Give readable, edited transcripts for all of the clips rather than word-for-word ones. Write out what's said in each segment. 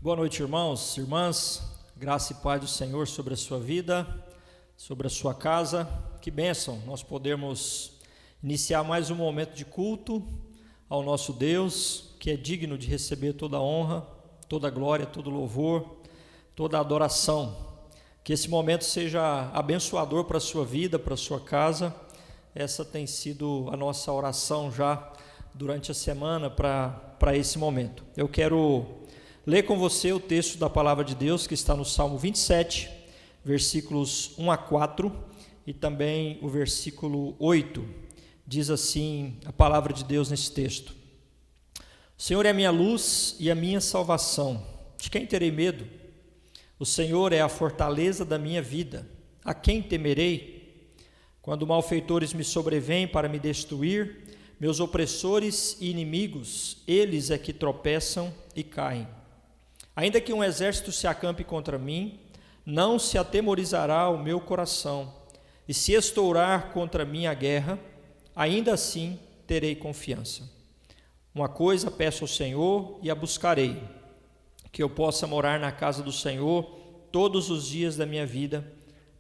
Boa noite, irmãos, irmãs, graça e paz do Senhor sobre a sua vida, sobre a sua casa. Que bênção nós podermos iniciar mais um momento de culto ao nosso Deus, que é digno de receber toda a honra, toda a glória, todo o louvor, toda a adoração. Que esse momento seja abençoador para a sua vida, para a sua casa. Essa tem sido a nossa oração já durante a semana para esse momento. Eu quero ler com você o texto da palavra de Deus que está no Salmo 27, versículos 1 a 4 e também o versículo 8. Diz assim a palavra de Deus nesse texto: O Senhor é a minha luz e a minha salvação, de quem terei medo? O Senhor é a fortaleza da minha vida, a quem temerei? Quando malfeitores me sobrevêm para me destruir, meus opressores e inimigos, eles é que tropeçam e caem. Ainda que um exército se acampe contra mim, não se atemorizará o meu coração, e se estourar contra mim a guerra, ainda assim terei confiança. Uma coisa peço ao Senhor e a buscarei, que eu possa morar na casa do Senhor todos os dias da minha vida,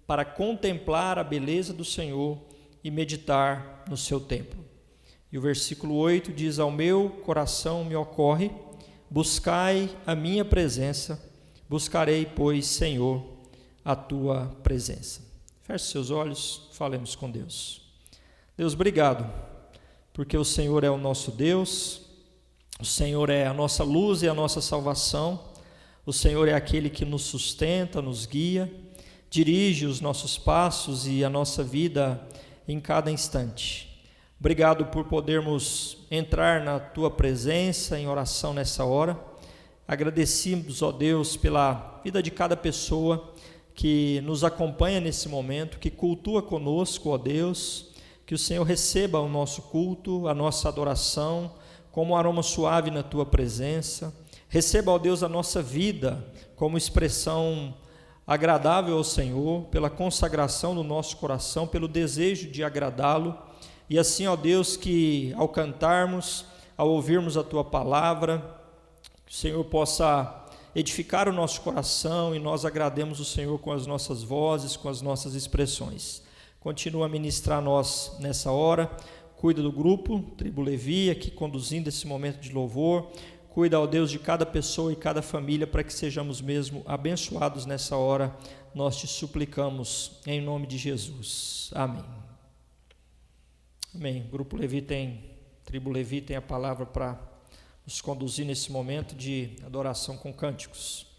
para contemplar a beleza do Senhor e meditar no seu templo. E o versículo 8 diz: Ao meu coração me ocorre, buscai a minha presença, buscarei, pois, Senhor, a tua presença. Feche seus olhos, falemos com Deus. Deus, obrigado, porque o Senhor é o nosso Deus, o Senhor é a nossa luz e a nossa salvação, o Senhor é aquele que nos sustenta, nos guia, dirige os nossos passos e a nossa vida em cada instante. Obrigado por podermos entrar na Tua presença em oração nessa hora. Agradecemos, ó Deus, pela vida de cada pessoa que nos acompanha nesse momento, que cultua conosco, ó Deus. Que o Senhor receba o nosso culto, a nossa adoração, como um aroma suave na Tua presença. Receba, ó Deus, a nossa vida como expressão agradável ao Senhor, pela consagração do nosso coração, pelo desejo de agradá-lo. E assim, ó Deus, que ao cantarmos, ao ouvirmos a Tua palavra, que o Senhor possa edificar o nosso coração e nós agrademos o Senhor com as nossas vozes, com as nossas expressões. Continua a ministrar a nós nessa hora, cuida do grupo, Tribo Levi, aqui conduzindo esse momento de louvor, cuida, ó Deus, de cada pessoa e cada família, para que sejamos mesmo abençoados nessa hora, nós te suplicamos, em nome de Jesus. Amém. Amém. O grupo Levi Tribo Levi tem a palavra para nos conduzir nesse momento de adoração com cânticos.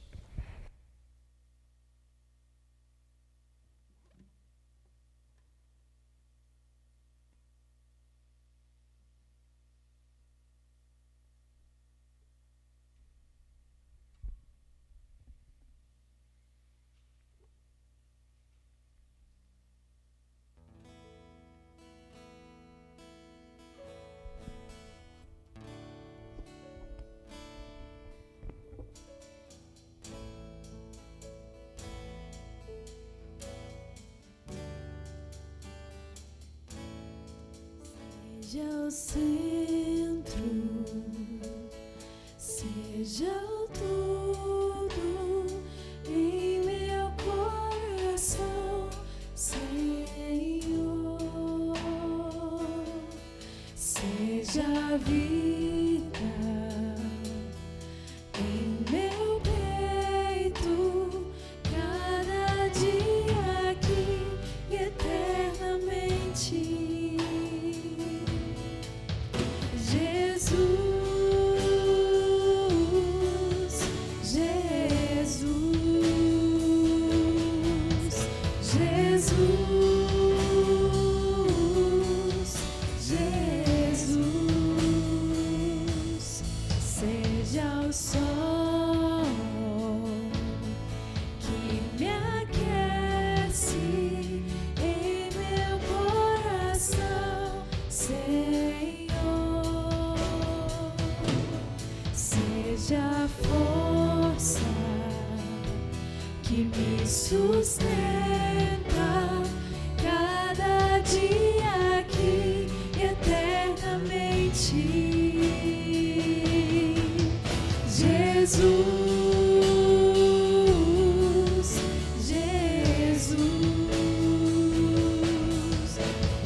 Seja o centro, seja o tudo em meu coração, Senhor. Seja a vida em meu peito, cada dia aqui eternamente. Jesus.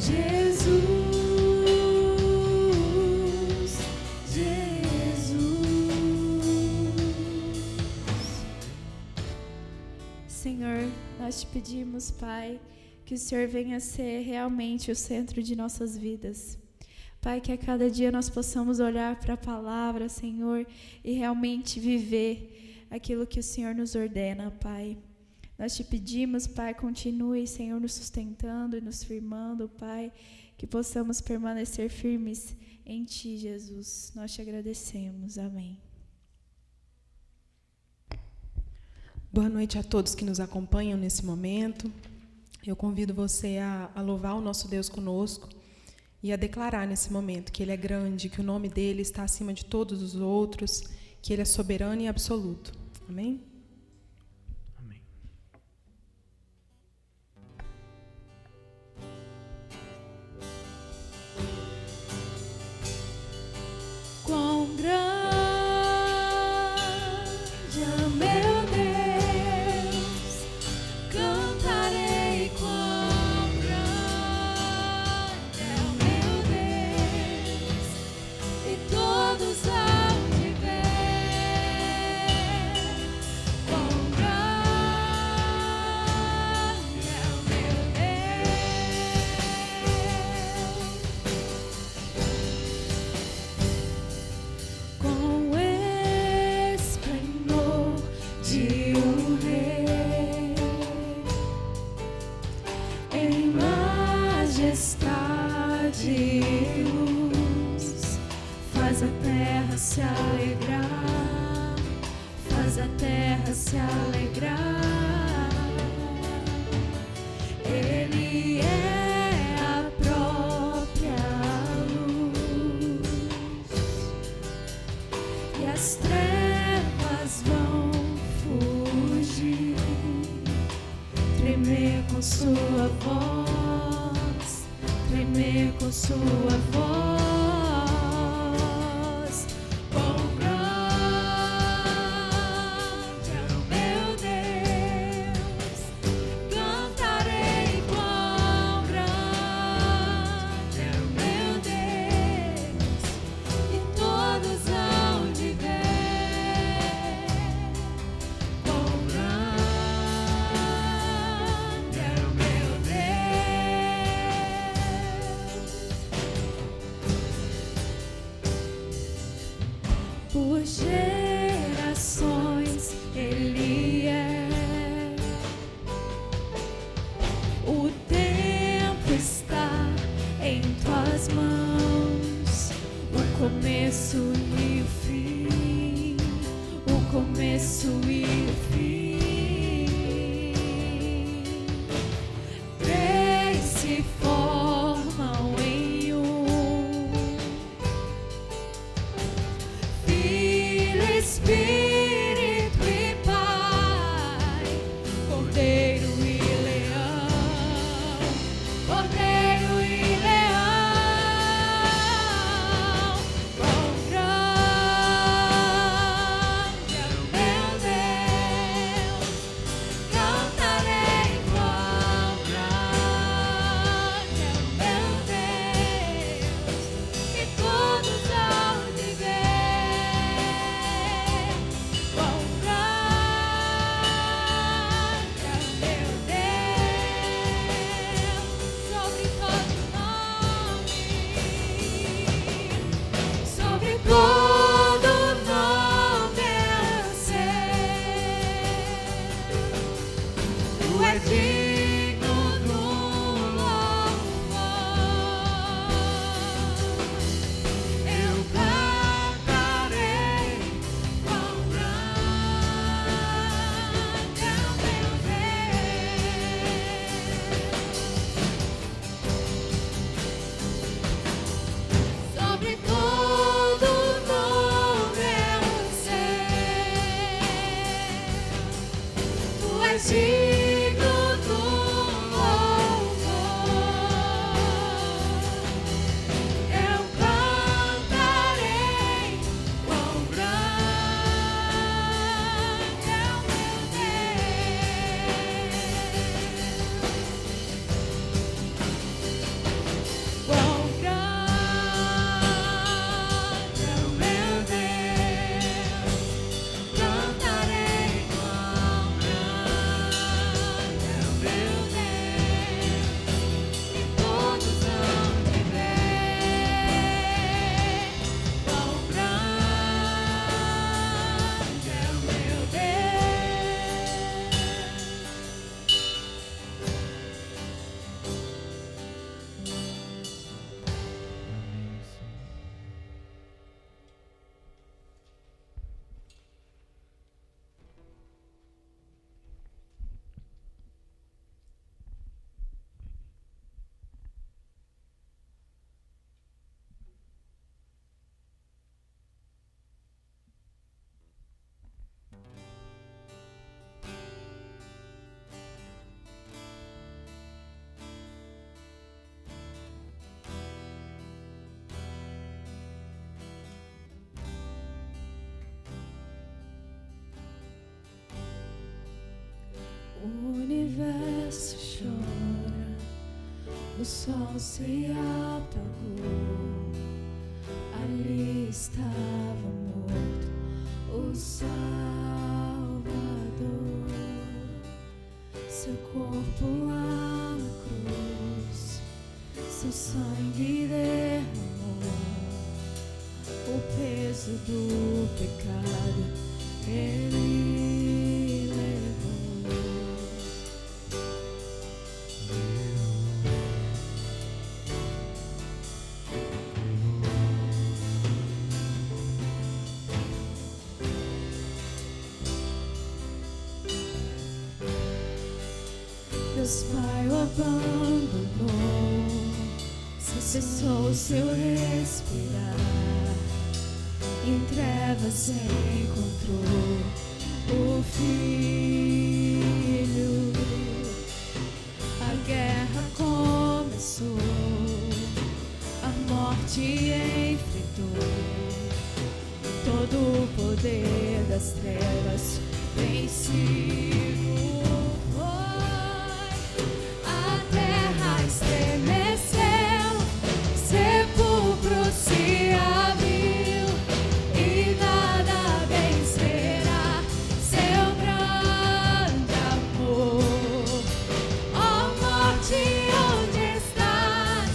Jesus, Jesus. Senhor, nós te pedimos, Pai, que o Senhor venha ser realmente o centro de nossas vidas. Pai, que a cada dia nós possamos olhar para a palavra, Senhor, e realmente viver aquilo que o Senhor nos ordena, Pai. Nós te pedimos, Pai, continue, Senhor, nos sustentando e nos firmando, Pai, que possamos permanecer firmes em Ti, Jesus. Nós te agradecemos. Amém. Boa noite a todos que nos acompanham nesse momento. Eu convido você a louvar o nosso Deus conosco e a declarar nesse momento que Ele é grande, que o nome dEle está acima de todos os outros, que Ele é soberano e absoluto. Amém? Amém. Quão grande é meu Deus, cantarei quão grande é o meu Deus, e todos hão de ver quão grande é o meu Deus. Com o esplendor de um rei, em majestade e luz, faz a terra se alegrar, faz a terra se alegrar. Ele é a própria luz, e as trevas vão fugir, tremer com sua voz, tremer com sua voz. Quão grande é o meu Deus, cantarei quão grande é o meu Deus, e todos hão de ver quão grande é o meu Deus. Por gerações Ele é, o tempo está em tuas mãos, o começo e o fim, o começo e o fim. Três se formam em um, Filho, Espírito e Pai, Cordeiro e Leão, Cordeiro e Leão. Quão grande O universo chora, o sol se apagou. Ali estava morto o Salvador. Seu corpo lá na cruz, seu sangue derramou. O peso do pecado Ele levou. Deus Pai o abandonou, cessou seu respirar. Em trevas encontrou o Filho. A guerra começou, a morte enfrentou. Todo o poder das trevas vencido foi. A terra estremeceu, sepulcro se abriu, e nada vencerá seu grande amor. Ó morte, onde estás?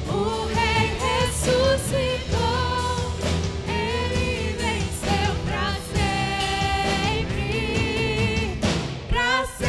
O Rei ressuscitou, Ele venceu pra sempre, pra sempre.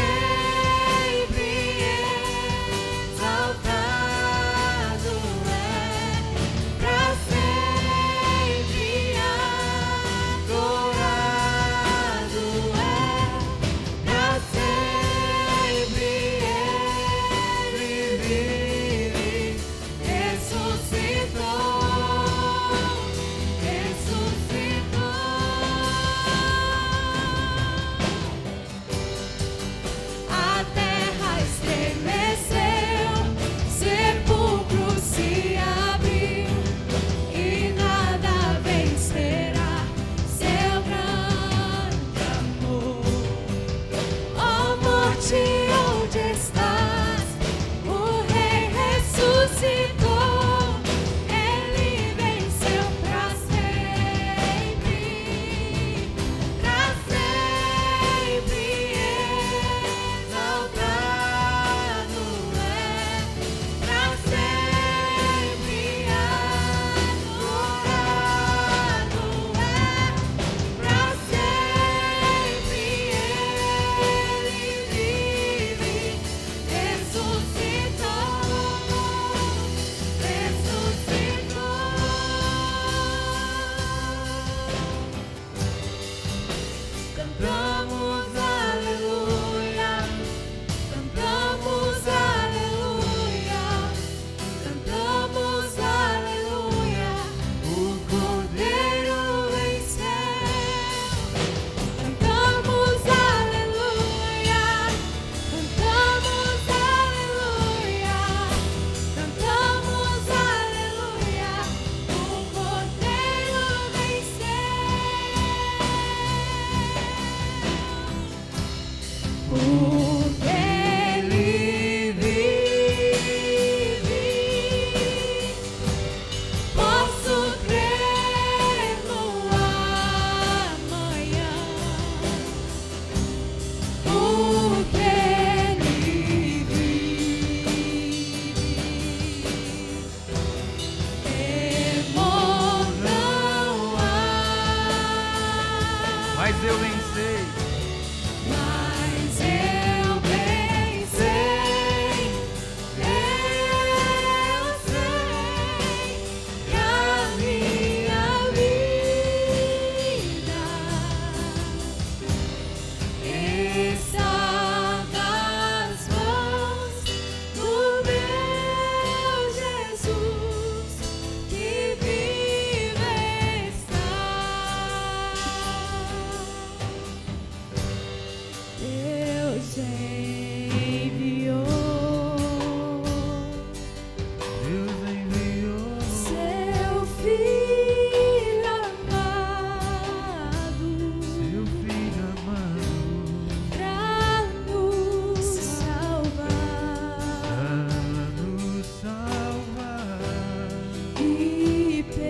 e perdoar.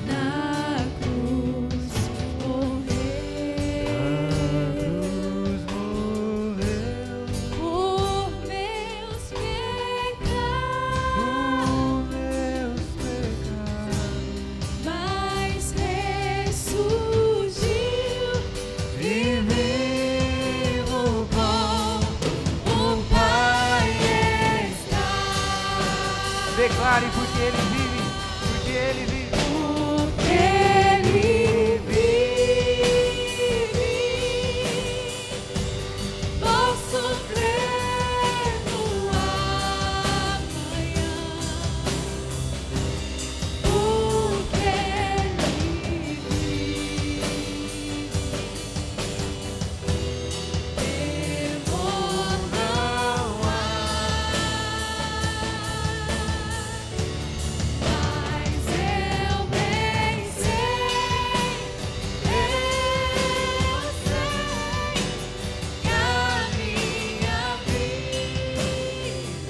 Na cruz morreu por meus pecados, mas ressurgiu vivo com o Pai está. Declare porque Ele vive, porque Ele vive. Porque Ele vive, posso crer no amanhã. Porque Ele vive, temor não há. Mas eu bem sei, que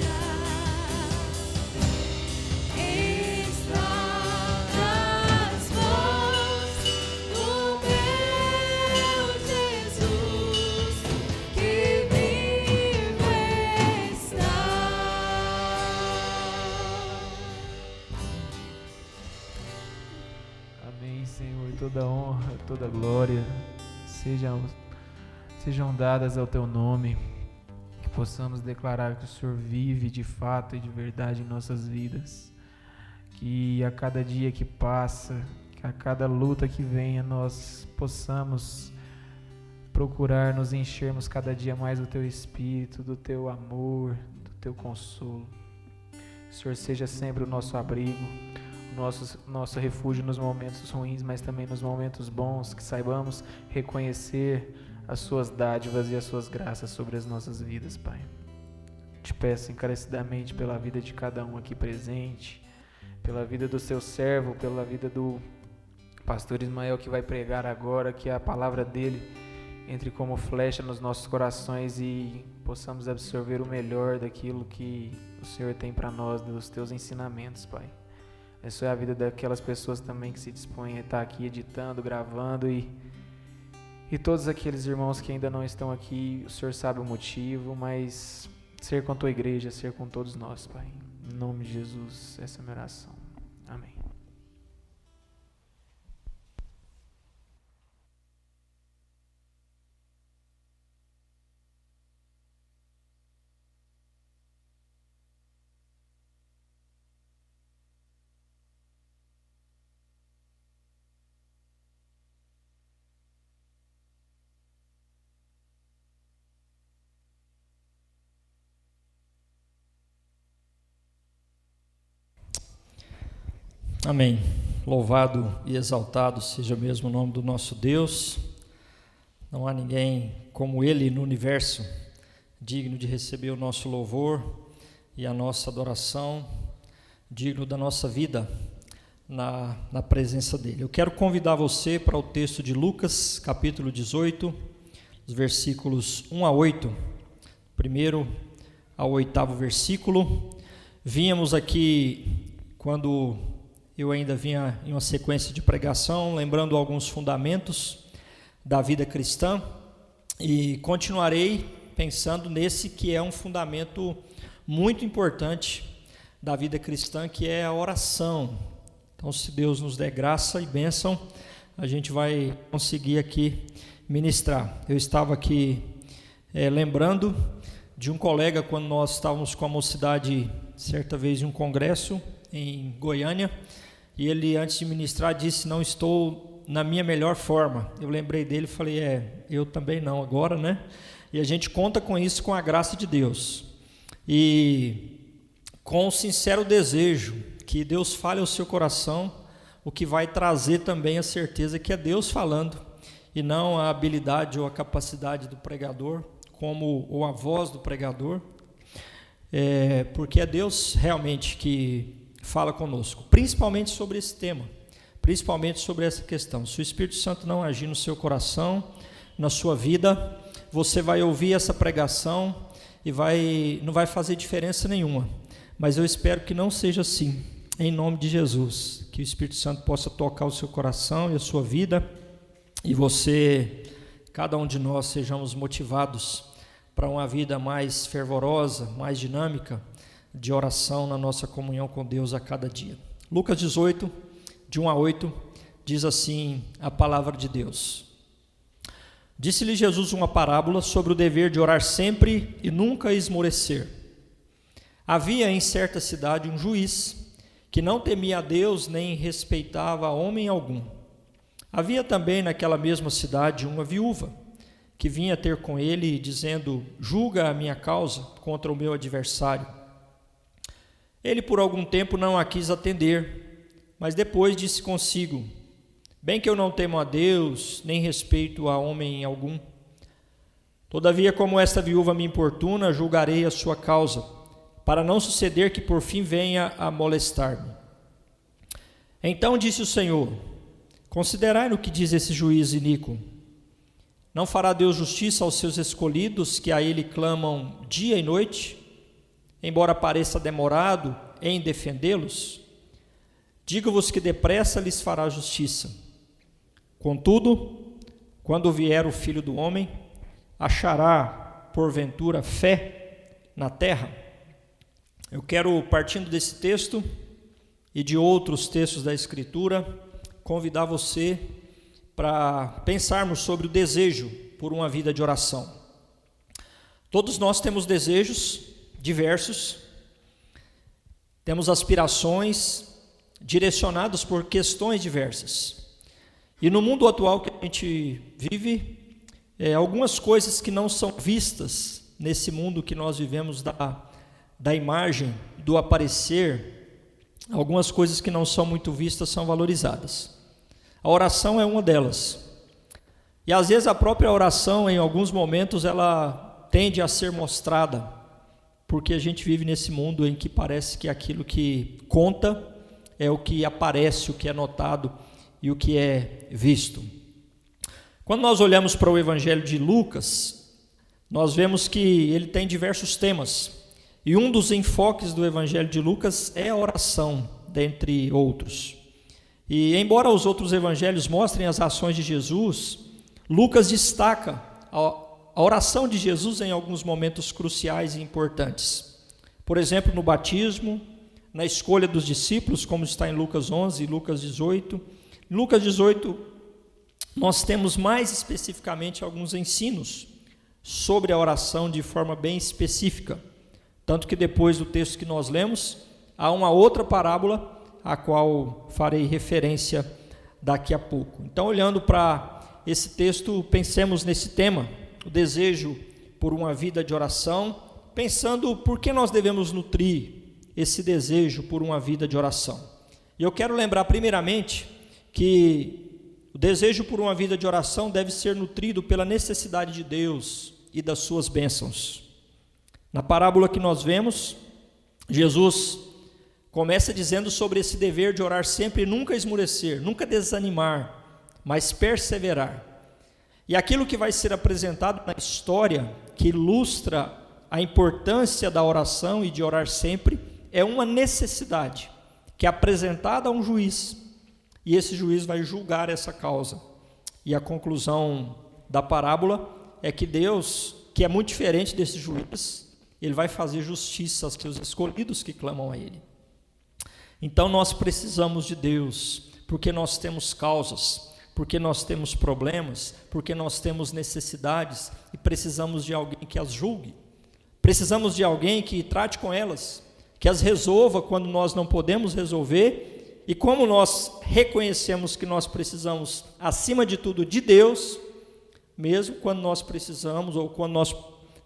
a minha vida está nas mãos do meu Jesus, que vivo está. Amém, Senhor. Toda honra, toda glória sejam dadas ao Teu nome. Que possamos declarar que o Senhor vive de fato e de verdade em nossas vidas. Que a cada dia que passa, que a cada luta que venha, nós possamos procurar nos enchermos cada dia mais do Teu Espírito, do Teu amor, do Teu consolo. Que o Senhor seja sempre o nosso abrigo, nosso refúgio nos momentos ruins, mas também nos momentos bons, que saibamos reconhecer as Suas dádivas e as Suas graças sobre as nossas vidas, Pai. Te peço encarecidamente pela vida de cada um aqui presente, pela vida do Seu servo, pela vida do pastor Ismael que vai pregar agora, que a palavra dele entre como flecha nos nossos corações e possamos absorver o melhor daquilo que o Senhor tem para nós, dos Teus ensinamentos, Pai. Essa é a vida daquelas pessoas também que se dispõem a estar aqui editando, gravando e todos aqueles irmãos que ainda não estão aqui, o Senhor sabe o motivo, mas ser com a Tua igreja, ser com todos nós, Pai. Em nome de Jesus, essa é a minha oração. Amém. Amém. Louvado e exaltado seja mesmo o nome do nosso Deus. Não há ninguém como Ele no universo, digno de receber o nosso louvor e a nossa adoração, digno da nossa vida na presença dEle. Eu quero convidar você para o texto de Lucas, capítulo 18, os versículos 1 a 8, primeiro ao 8º versículo. Vínhamos aqui, quando eu ainda vinha em uma sequência de pregação, lembrando alguns fundamentos da vida cristã, e continuarei pensando nesse que é um fundamento muito importante da vida cristã, que é a oração. Então, se Deus nos der graça e bênção, a gente vai conseguir aqui ministrar. Eu estava aqui lembrando de um colega, quando nós estávamos com a mocidade, certa vez em um congresso em Goiânia, e ele, antes de ministrar, disse: não estou na minha melhor forma. Eu lembrei dele e falei: eu também não agora, né? E a gente conta com isso, com a graça de Deus. E com o sincero desejo que Deus fale ao seu coração, o que vai trazer também a certeza que é Deus falando, e não a habilidade ou a capacidade do pregador, ou a voz do pregador, porque é Deus realmente que fala conosco, principalmente sobre esse tema, principalmente sobre essa questão. Se o Espírito Santo não agir no seu coração, na sua vida, você vai ouvir essa pregação e não vai fazer diferença nenhuma. Mas eu espero que não seja assim, em nome de Jesus. Que o Espírito Santo possa tocar o seu coração e a sua vida, e você, cada um de nós, sejamos motivados para uma vida mais fervorosa, mais dinâmica, de oração na nossa comunhão com Deus a cada dia. Lucas 18, de 1 a 8, diz assim a palavra de Deus. Disse-lhe Jesus uma parábola sobre o dever de orar sempre e nunca esmorecer. Havia em certa cidade um juiz que não temia a Deus nem respeitava homem algum. Havia também naquela mesma cidade uma viúva que vinha ter com ele dizendo: julga a minha causa contra o meu adversário. Ele por algum tempo não a quis atender, mas depois disse consigo: bem que eu não temo a Deus, nem respeito a homem algum. Todavia, como esta viúva me importuna, julgarei a sua causa, para não suceder que por fim venha a molestar-me. Então disse o Senhor: considerai no que diz esse juiz iníquo. Não fará Deus justiça aos seus escolhidos, que a ele clamam dia e noite, embora pareça demorado em defendê-los? Digo-vos que depressa lhes fará justiça. Contudo, quando vier o Filho do Homem, achará, porventura, fé na terra? Eu quero, partindo desse texto e de outros textos da Escritura, convidar você para pensarmos sobre o desejo por uma vida de oração. Todos nós temos desejos diversos, temos aspirações direcionadas por questões diversas. E no mundo atual que a gente vive, algumas coisas que não são vistas nesse mundo que nós vivemos da imagem, do aparecer, algumas coisas que não são muito vistas são valorizadas. A oração é uma delas. E às vezes a própria oração, em alguns momentos, ela tende a ser mostrada, porque a gente vive nesse mundo em que parece que aquilo que conta é o que aparece, o que é notado e o que é visto. Quando nós olhamos para o Evangelho de Lucas, nós vemos que ele tem diversos temas, e um dos enfoques do Evangelho de Lucas é a oração, dentre outros. E embora os outros evangelhos mostrem as ações de Jesus, Lucas destaca a oração de Jesus em alguns momentos cruciais e importantes. Por exemplo, no batismo, na escolha dos discípulos, como está em Lucas 11 e Lucas 18. Em Lucas 18, nós temos mais especificamente alguns ensinos sobre a oração de forma bem específica. Tanto que depois do texto que nós lemos, há uma outra parábola a qual farei referência daqui a pouco. Então, olhando para esse texto, pensemos nesse tema, o desejo por uma vida de oração, pensando por que nós devemos nutrir esse desejo por uma vida de oração. E eu quero lembrar primeiramente que o desejo por uma vida de oração deve ser nutrido pela necessidade de Deus e das suas bênçãos. Na parábola que nós vemos, Jesus começa dizendo sobre esse dever de orar sempre e nunca esmorecer, nunca desanimar, mas perseverar. E aquilo que vai ser apresentado na história, que ilustra a importância da oração e de orar sempre, é uma necessidade que é apresentada a um juiz, e esse juiz vai julgar essa causa. E a conclusão da parábola é que Deus, que é muito diferente desse juiz, ele vai fazer justiça aos seus escolhidos que clamam a ele. Então nós precisamos de Deus, porque nós temos causas, porque nós temos problemas, porque nós temos necessidades e precisamos de alguém que as julgue. Precisamos de alguém que trate com elas, que as resolva quando nós não podemos resolver. E como nós reconhecemos que nós precisamos, acima de tudo, de Deus, mesmo quando nós precisamos ou quando nós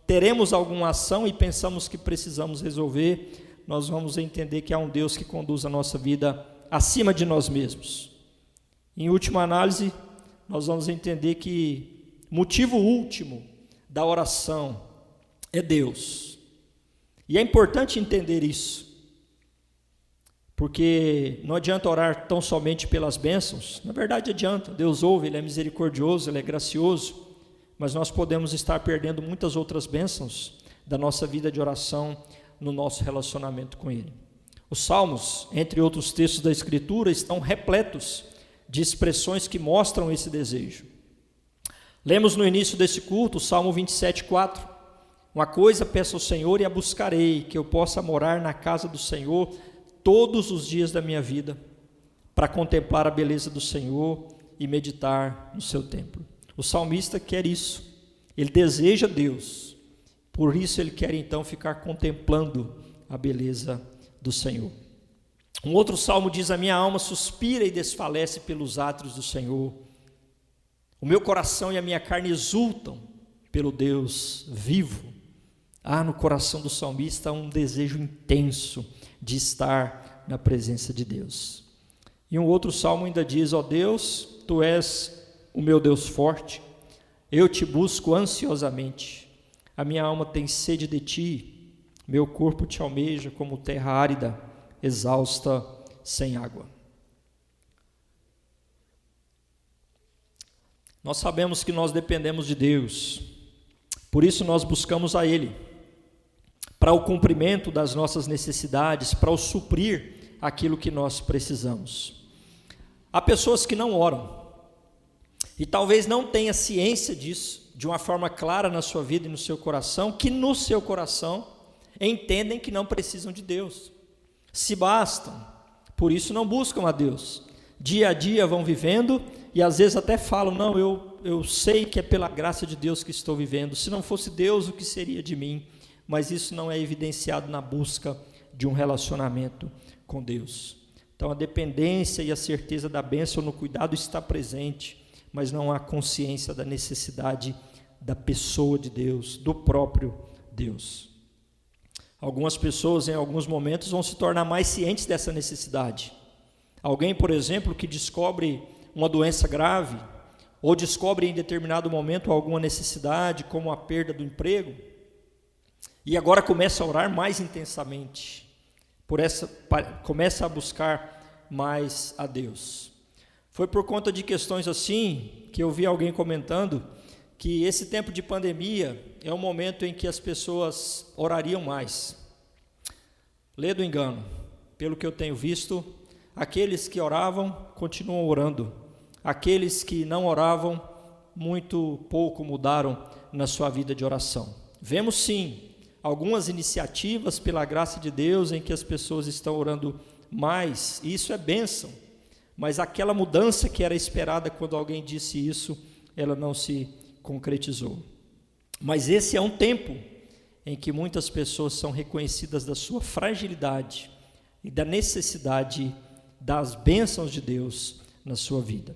teremos alguma ação e pensamos que precisamos resolver, nós vamos entender que há um Deus que conduz a nossa vida acima de nós mesmos. Em última análise, nós vamos entender que o motivo último da oração é Deus. E é importante entender isso, porque não adianta orar tão somente pelas bênçãos. Na verdade adianta, Deus ouve, Ele é misericordioso, Ele é gracioso, mas nós podemos estar perdendo muitas outras bênçãos da nossa vida de oração no nosso relacionamento com Ele. Os Salmos, entre outros textos da Escritura, estão repletos de expressões que mostram esse desejo. Lemos no início desse culto o Salmo 27:4. Uma coisa peço ao Senhor e a buscarei, que eu possa morar na casa do Senhor todos os dias da minha vida, para contemplar a beleza do Senhor e meditar no seu templo. O salmista quer isso, ele deseja Deus, por isso ele quer então ficar contemplando a beleza do Senhor. Um outro salmo diz: a minha alma suspira e desfalece pelos átrios do Senhor. O meu coração e a minha carne exultam pelo Deus vivo. Há no coração do salmista um desejo intenso de estar na presença de Deus. E um outro salmo ainda diz: ó Deus, tu és o meu Deus forte, eu te busco ansiosamente. A minha alma tem sede de ti, meu corpo te almeja como terra árida, exausta, sem água. Nós sabemos que nós dependemos de Deus, por isso nós buscamos a Ele, para o cumprimento das nossas necessidades, para o suprir aquilo que nós precisamos. Há pessoas que não oram, e talvez não tenha ciência disso, de uma forma clara na sua vida e no seu coração, que no seu coração entendem que não precisam de Deus, se bastam, por isso não buscam a Deus. Dia a dia vão vivendo e às vezes até falam: não, eu sei que é pela graça de Deus que estou vivendo, se não fosse Deus, o que seria de mim? Mas isso não é evidenciado na busca de um relacionamento com Deus. Então a dependência e a certeza da bênção no cuidado está presente, mas não há consciência da necessidade da pessoa de Deus, do próprio Deus. Algumas pessoas em alguns momentos vão se tornar mais cientes dessa necessidade. Alguém, por exemplo, que descobre uma doença grave, ou descobre em determinado momento alguma necessidade, como a perda do emprego, e agora começa a orar mais intensamente, começa a buscar mais a Deus. Foi por conta de questões assim que eu vi alguém comentando que esse tempo de pandemia é um momento em que as pessoas orariam mais. Lê do engano, pelo que eu tenho visto, aqueles que oravam continuam orando, aqueles que não oravam, muito pouco mudaram na sua vida de oração. Vemos sim algumas iniciativas pela graça de Deus em que as pessoas estão orando mais, e isso é bênção, mas aquela mudança que era esperada quando alguém disse isso, ela não se concretizou. Mas esse é um tempo em que muitas pessoas são reconhecidas da sua fragilidade e da necessidade das bênçãos de Deus na sua vida.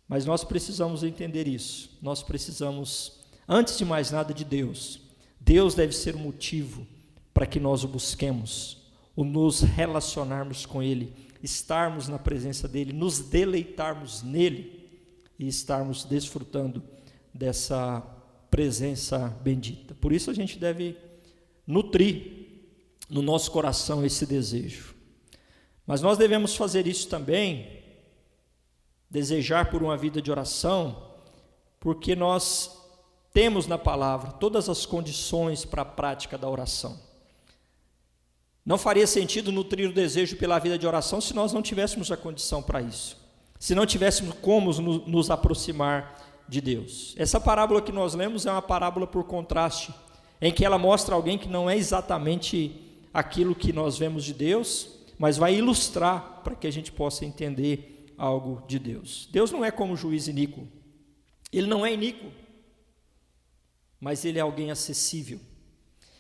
Mas nós precisamos entender isso, nós precisamos, antes de mais nada, de Deus. Deus deve ser o motivo para que nós o busquemos, o nos relacionarmos com Ele, estarmos na presença dEle, nos deleitarmos nele e estarmos desfrutando dessa presença bendita. Por isso a gente deve nutrir no nosso coração esse desejo. Mas nós devemos fazer isso também, desejar por uma vida de oração, porque nós temos na palavra todas as condições para a prática da oração. Não faria sentido nutrir o desejo pela vida de oração se nós não tivéssemos a condição para isso, se não tivéssemos como nos aproximar de Deus. Essa parábola que nós lemos é uma parábola por contraste, em que ela mostra alguém que não é exatamente aquilo que nós vemos de Deus, mas vai ilustrar para que a gente possa entender algo de Deus. Deus não é como o juiz iníquo, ele não é iníquo, mas ele é alguém acessível,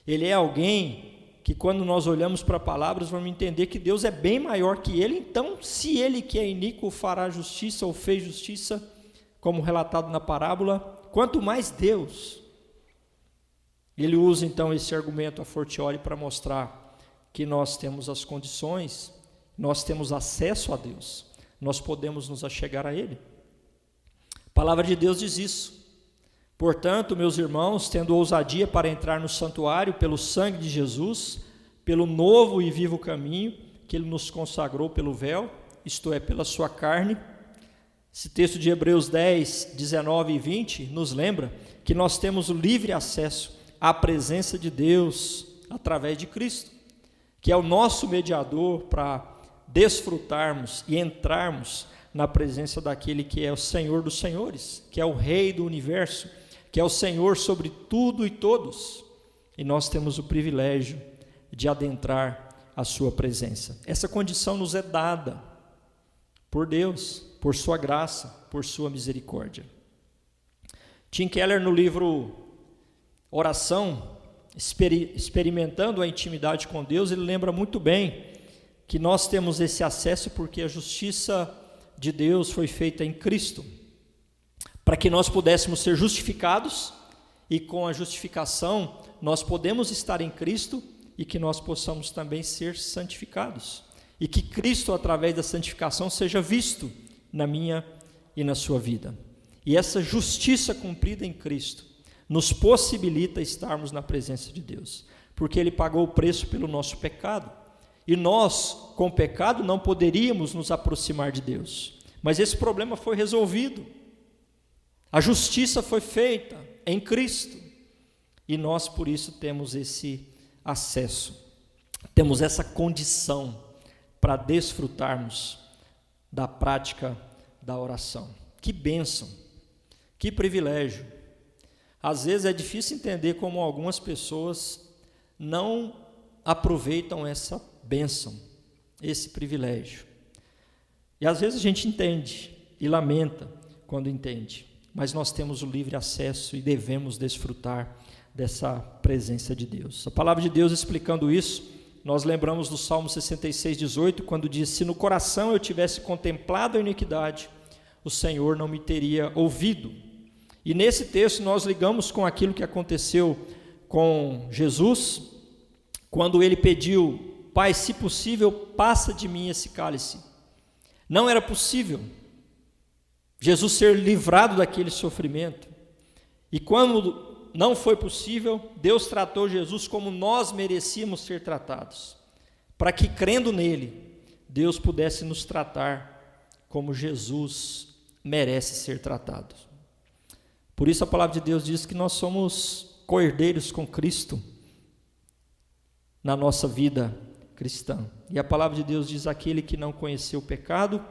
ele é alguém que quando nós olhamos para palavras vamos entender que Deus é bem maior que ele. Então, se ele que é iníquo fará justiça ou fez justiça, como relatado na parábola, quanto mais Deus. Ele usa então esse argumento a fortiori para mostrar que nós temos as condições, nós temos acesso a Deus, nós podemos nos achegar a Ele. A palavra de Deus diz isso. Portanto, meus irmãos, tendo ousadia para entrar no santuário pelo sangue de Jesus, pelo novo e vivo caminho que Ele nos consagrou pelo véu, isto é, pela sua carne. Esse texto de Hebreus 10, 19 e 20 nos lembra que nós temos o livre acesso à presença de Deus através de Cristo, que é o nosso mediador para desfrutarmos e entrarmos na presença daquele que é o Senhor dos senhores, que é o Rei do universo, que é o Senhor sobre tudo e todos. E nós temos o privilégio de adentrar a sua presença. Essa condição nos é dada por Deus, por sua graça, por sua misericórdia. Tim Keller, no livro Oração, experimentando a intimidade com Deus, ele lembra muito bem que nós temos esse acesso porque a justiça de Deus foi feita em Cristo, para que nós pudéssemos ser justificados, e com a justificação nós podemos estar em Cristo, e que nós possamos também ser santificados, e que Cristo, através da santificação, seja visto na minha e na sua vida. E essa justiça cumprida em Cristo nos possibilita estarmos na presença de Deus, porque Ele pagou o preço pelo nosso pecado, e nós, com o pecado, não poderíamos nos aproximar de Deus, mas esse problema foi resolvido, a justiça foi feita em Cristo, e nós por isso temos esse acesso, temos essa condição para desfrutarmos da prática da oração. Que bênção, que privilégio. Às vezes é difícil entender como algumas pessoas não aproveitam essa bênção, esse privilégio. E às vezes a gente entende e lamenta quando entende, mas nós temos o livre acesso e devemos desfrutar dessa presença de Deus. A palavra de Deus explicando isso, nós lembramos do Salmo 66:18, quando diz: se no coração eu tivesse contemplado a iniquidade, o Senhor não me teria ouvido. E nesse texto nós ligamos com aquilo que aconteceu com Jesus, quando ele pediu: Pai, se possível, passa de mim esse cálice. Não era possível Jesus ser livrado daquele sofrimento. E quando não foi possível, Deus tratou Jesus como nós merecíamos ser tratados, para que, crendo nele, Deus pudesse nos tratar como Jesus merece ser tratado. Por isso a palavra de Deus diz que nós somos co-herdeiros com Cristo na nossa vida cristã. E a palavra de Deus diz: aquele que não conheceu o pecado,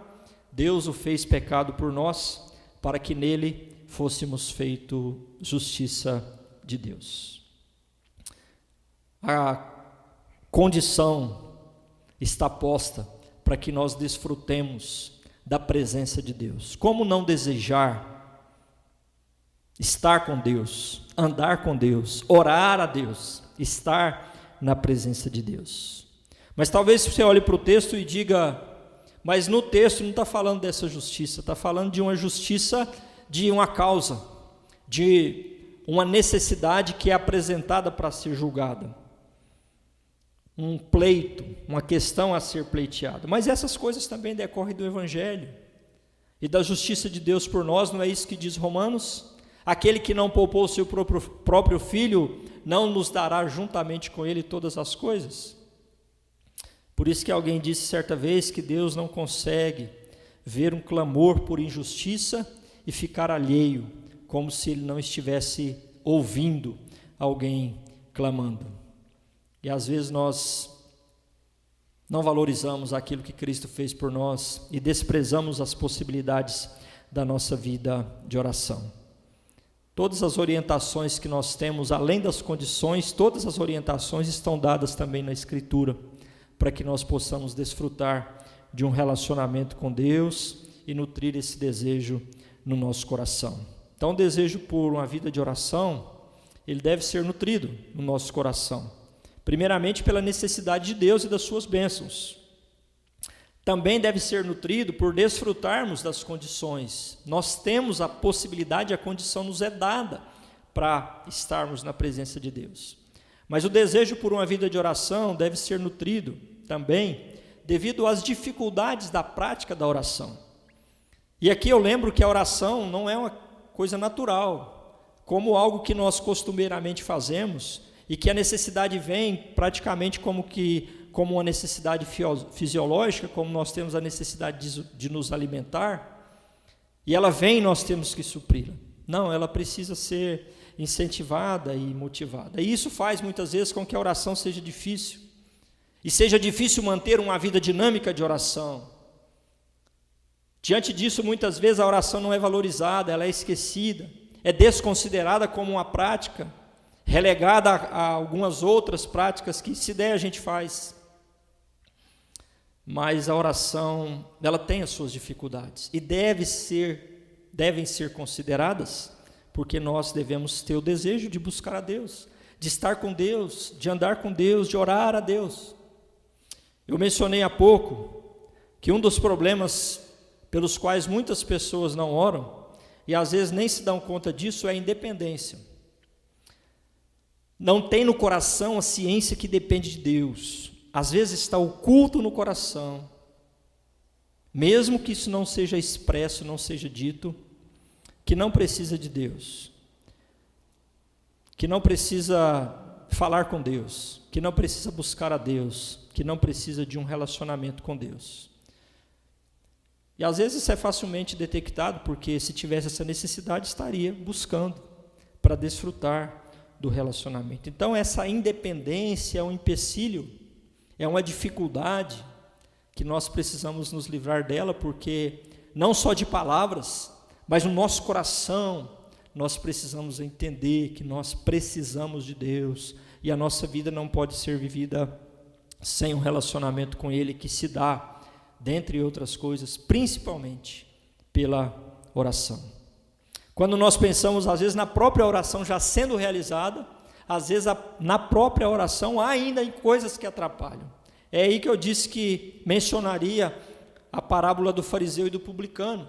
Deus o fez pecado por nós, para que nele fôssemos feito justiça de Deus. A condição está posta para que nós desfrutemos da presença de Deus. Como não desejar estar com Deus, andar com Deus, orar a Deus, estar na presença de Deus? Mas talvez você olhe para o texto e diga: mas no texto não está falando dessa justiça, está falando de uma justiça, de uma causa, de uma necessidade que é apresentada para ser julgada, um pleito, uma questão a ser pleiteada. Mas essas coisas também decorrem do Evangelho e da justiça de Deus por nós. Não é isso que diz Romanos? Aquele que não poupou o seu próprio filho, não nos dará juntamente com ele todas as coisas? Por isso que alguém disse certa vez que Deus não consegue ver um clamor por injustiça e ficar alheio, como se ele não estivesse ouvindo alguém clamando. E às vezes nós não valorizamos aquilo que Cristo fez por nós e desprezamos as possibilidades da nossa vida de oração. Todas as orientações que nós temos, além das condições, todas as orientações estão dadas também na Escritura, para que nós possamos desfrutar de um relacionamento com Deus e nutrir esse desejo no nosso coração. Então, o desejo por uma vida de oração, ele deve ser nutrido no nosso coração, primeiramente pela necessidade de Deus e das suas bênçãos. Também deve ser nutrido por desfrutarmos das condições. Nós temos a possibilidade, a condição nos é dada para estarmos na presença de Deus. Mas o desejo por uma vida de oração deve ser nutrido também devido às dificuldades da prática da oração. E aqui eu lembro que a oração não é uma coisa natural, como algo que nós costumeiramente fazemos, e que a necessidade vem praticamente como uma necessidade fisiológica, como nós temos a necessidade de nos alimentar, e ela vem e nós temos que supri-la. Não, ela precisa ser incentivada e motivada. E isso faz muitas vezes com que a oração seja difícil. E seja difícil manter uma vida dinâmica de oração. Diante disso, muitas vezes a oração não é valorizada, ela é esquecida, é desconsiderada como uma prática, relegada a algumas outras práticas que, se der, a gente faz. Mas a oração, ela tem as suas dificuldades e devem ser consideradas, porque nós devemos ter o desejo de buscar a Deus, de estar com Deus, de andar com Deus, de orar a Deus. Eu mencionei há pouco que um dos problemas pelos quais muitas pessoas não oram, e às vezes nem se dão conta disso, é a independência. Não tem no coração a ciência que depende de Deus. Às vezes está oculto no coração, mesmo que isso não seja expresso, não seja dito, que não precisa de Deus, que não precisa falar com Deus, que não precisa buscar a Deus, que não precisa de um relacionamento com Deus. E às vezes isso é facilmente detectado, porque se tivesse essa necessidade, estaria buscando para desfrutar do relacionamento. Então essa independência é um empecilho, é uma dificuldade que nós precisamos nos livrar dela, porque não só de palavras, mas no nosso coração, nós precisamos entender que nós precisamos de Deus, e a nossa vida não pode ser vivida sem um relacionamento com Ele, que se dá, dentre outras coisas, principalmente pela oração. Quando nós pensamos, às vezes, na própria oração já sendo realizada, às vezes na própria oração há ainda coisas que atrapalham. É aí que eu disse que mencionaria a parábola do fariseu e do publicano,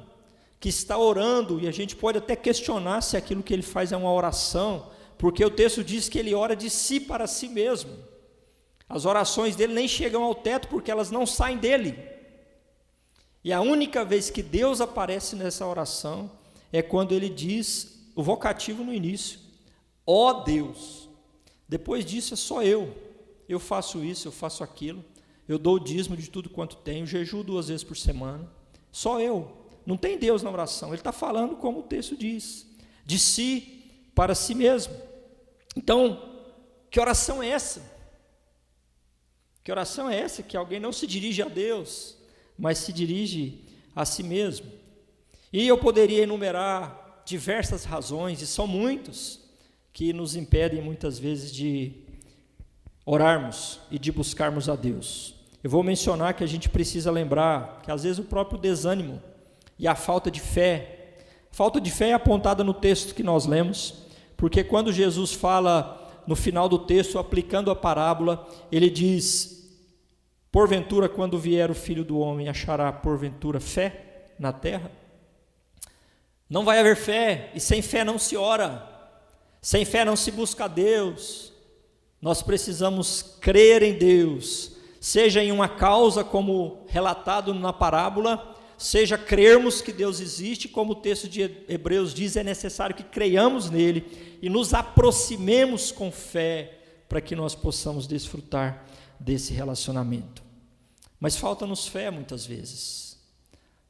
que está orando, e a gente pode até questionar se aquilo que ele faz é uma oração, porque o texto diz que ele ora de si para si mesmo. As orações dele nem chegam ao teto, porque elas não saem dele. E a única vez que Deus aparece nessa oração é quando ele diz o vocativo no início, ó Deus. Depois disso é só eu faço isso, eu faço aquilo, eu dou o dízimo de tudo quanto tenho, jejuo 2 vezes por semana, só eu. Não tem Deus na oração, ele está falando como o texto diz, de si para si mesmo. Então, que oração é essa? Que oração é essa? Que alguém não se dirige a Deus, mas se dirige a si mesmo. E eu poderia enumerar diversas razões, e são muitos, que nos impedem muitas vezes de orarmos e de buscarmos a Deus. Eu vou mencionar que a gente precisa lembrar que às vezes o próprio desânimo e a falta de fé é apontada no texto que nós lemos, porque quando Jesus fala no final do texto, aplicando a parábola, ele diz: porventura, quando vier o Filho do Homem, achará porventura fé na terra? Não vai haver fé, e sem fé não se ora, sem fé não se busca a Deus. Nós precisamos crer em Deus, seja em uma causa como relatado na parábola, seja crermos que Deus existe, como o texto de Hebreus diz, é necessário que creiamos nele e nos aproximemos com fé, para que nós possamos desfrutar desse relacionamento. Mas falta-nos fé muitas vezes,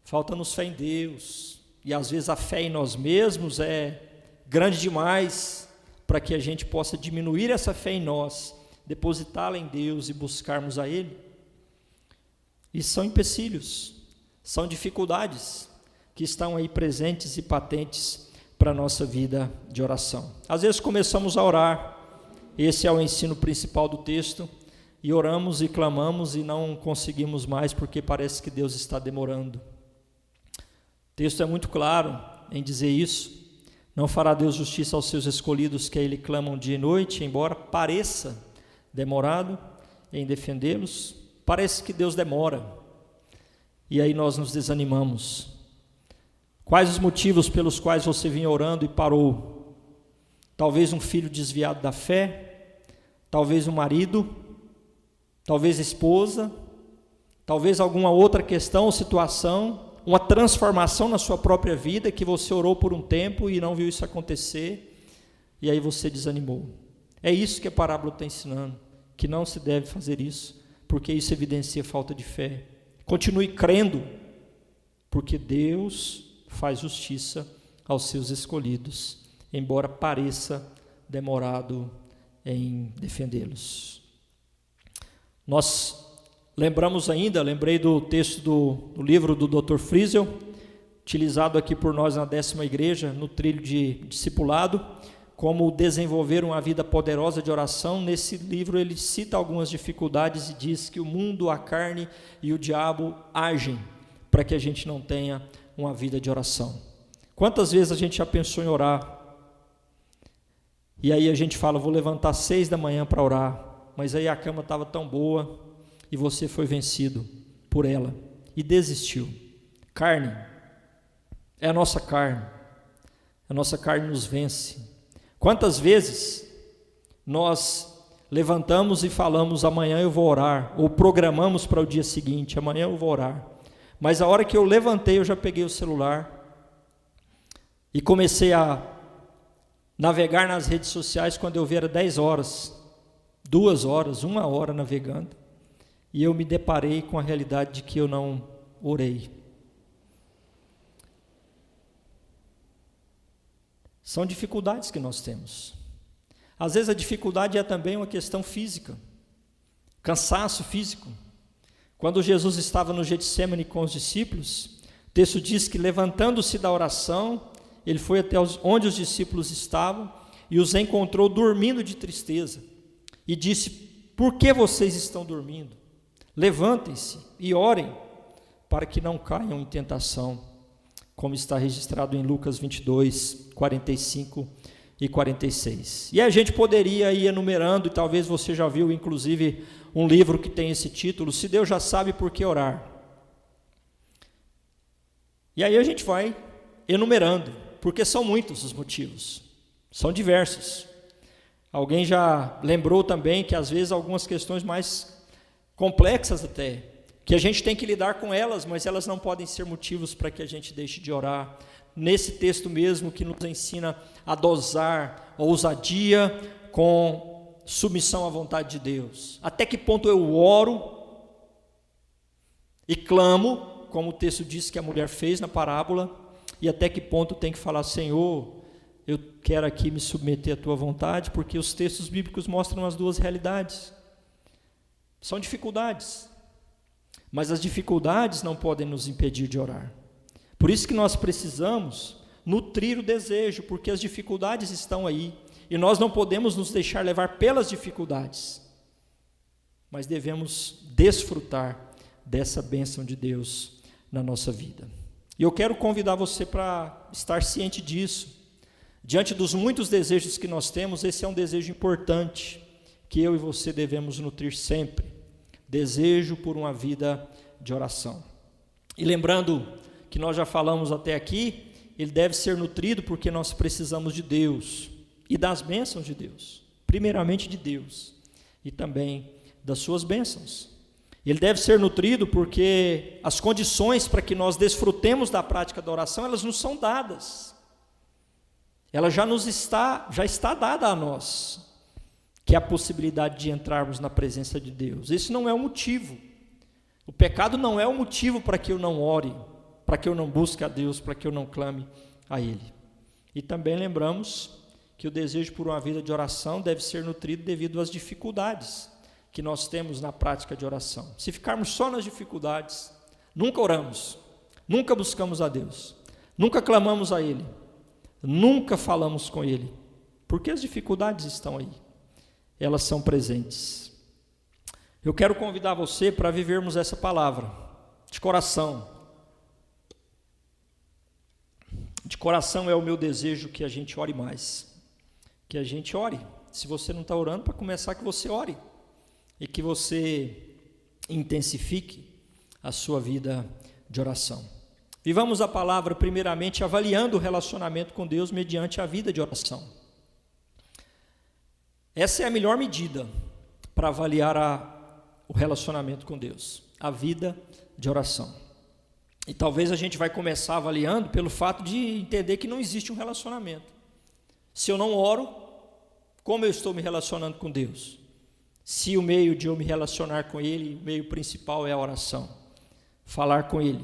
falta-nos fé em Deus, e às vezes a fé em nós mesmos é grande demais para que a gente possa diminuir essa fé em nós, depositá-la em Deus e buscarmos a Ele. E são empecilhos, são dificuldades que estão aí presentes e patentes para a nossa vida de oração. Às vezes começamos a orar, esse é o ensino principal do texto, e oramos e clamamos e não conseguimos mais porque parece que Deus está demorando. O texto é muito claro em dizer isso. Não fará Deus justiça aos seus escolhidos, que a Ele clamam dia e noite, embora pareça demorado em defendê-los. Parece que Deus demora, e aí nós nos desanimamos. Quais os motivos pelos quais você vinha orando e parou? Talvez um filho desviado da fé, talvez um marido, talvez a esposa, talvez alguma outra questão ou situação, uma transformação na sua própria vida, que você orou por um tempo e não viu isso acontecer, e aí você desanimou. É isso que a parábola está ensinando, que não se deve fazer isso, porque isso evidencia falta de fé. Continue crendo, porque Deus faz justiça aos seus escolhidos, embora pareça demorado em defendê-los. Nós lembrei do texto do livro do Dr. Friesel, utilizado aqui por nós na 10ª igreja, no trilho de discipulado, como desenvolver uma vida poderosa de oração. Nesse livro ele cita algumas dificuldades e diz que o mundo, a carne e o diabo agem para que a gente não tenha uma vida de oração. Quantas vezes a gente já pensou em orar, e aí a gente fala, vou levantar 6 da manhã para orar, mas aí a cama estava tão boa, e você foi vencido por ela, e desistiu. Carne, é a nossa carne nos vence. Quantas vezes nós levantamos e falamos, amanhã eu vou orar, ou programamos para o dia seguinte, amanhã eu vou orar, mas a hora que eu levantei, eu já peguei o celular, e comecei a navegar nas redes sociais. Quando eu vi era 10 horas, 2 horas, 1 hora navegando, e eu me deparei com a realidade de que eu não orei. São dificuldades que nós temos. Às vezes a dificuldade é também uma questão física, cansaço físico. Quando Jesus estava no Getsêmani com os discípulos, o texto diz que, levantando-se da oração, ele foi até onde os discípulos estavam e os encontrou dormindo de tristeza e disse, por que vocês estão dormindo? Levantem-se e orem para que não caiam em tentação, como está registrado em Lucas 22, 45 e 46. E a gente poderia ir enumerando, e talvez você já viu inclusive um livro que tem esse título, Se Deus Já Sabe Por Que Orar. E aí a gente vai enumerando, porque são muitos os motivos, são diversos. Alguém já lembrou também que às vezes algumas questões mais complexas até, que a gente tem que lidar com elas, mas elas não podem ser motivos para que a gente deixe de orar. Nesse texto mesmo que nos ensina a dosar a ousadia com submissão à vontade de Deus. Até que ponto eu oro e clamo, como o texto diz que a mulher fez na parábola, e até que ponto tem que falar, Senhor, eu quero aqui me submeter à tua vontade, porque os textos bíblicos mostram as duas realidades. São dificuldades, mas as dificuldades não podem nos impedir de orar. Por isso que nós precisamos nutrir o desejo, porque as dificuldades estão aí, e nós não podemos nos deixar levar pelas dificuldades, mas devemos desfrutar dessa bênção de Deus na nossa vida. E eu quero convidar você para estar ciente disso. Diante dos muitos desejos que nós temos, esse é um desejo importante, que eu e você devemos nutrir sempre. Desejo por uma vida de oração. E lembrando que nós já falamos até aqui, ele deve ser nutrido porque nós precisamos de Deus e das bênçãos de Deus. Primeiramente de Deus e também das suas bênçãos. Ele deve ser nutrido porque as condições para que nós desfrutemos da prática da oração, elas nos são dadas. Ela já está dada a nós, que é a possibilidade de entrarmos na presença de Deus. Esse não é o motivo. O pecado não é o motivo para que eu não ore, para que eu não busque a Deus, para que eu não clame a Ele. E também lembramos que o desejo por uma vida de oração deve ser nutrido devido às dificuldades que nós temos na prática de oração. Se ficarmos só nas dificuldades, nunca oramos, nunca buscamos a Deus, nunca clamamos a Ele, nunca falamos com Ele, porque as dificuldades estão aí, elas são presentes. Eu quero convidar você para vivermos essa palavra, de coração. De coração é o meu desejo que a gente ore mais, que a gente ore. Se você não está orando, para começar, que você ore, e que você intensifique a sua vida de oração. Vivamos a palavra primeiramente avaliando o relacionamento com Deus mediante a vida de oração. Essa é a melhor medida para avaliar o relacionamento com Deus, a vida de oração. E talvez a gente vai começar avaliando pelo fato de entender que não existe um relacionamento. Se eu não oro, como eu estou me relacionando com Deus? Se o meio de eu me relacionar com Ele, o meio principal é a oração, falar com Ele.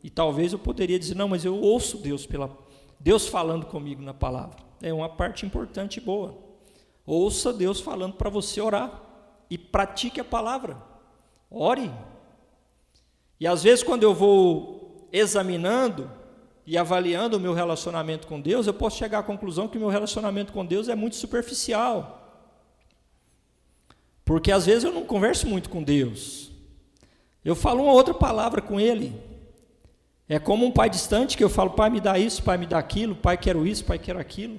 E talvez eu poderia dizer, não, mas eu ouço Deus falando comigo na palavra. é uma parte importante e boa. Ouça Deus falando para você orar e pratique a palavra. Ore. E às vezes quando eu vou examinando e avaliando o meu relacionamento com Deus, eu posso chegar à conclusão que o meu relacionamento com Deus é muito superficial. Porque às vezes eu não converso muito com Deus. Eu falo uma outra palavra com Ele. É como um pai distante que eu falo, pai me dá isso, pai me dá aquilo, pai quero isso, pai quero aquilo.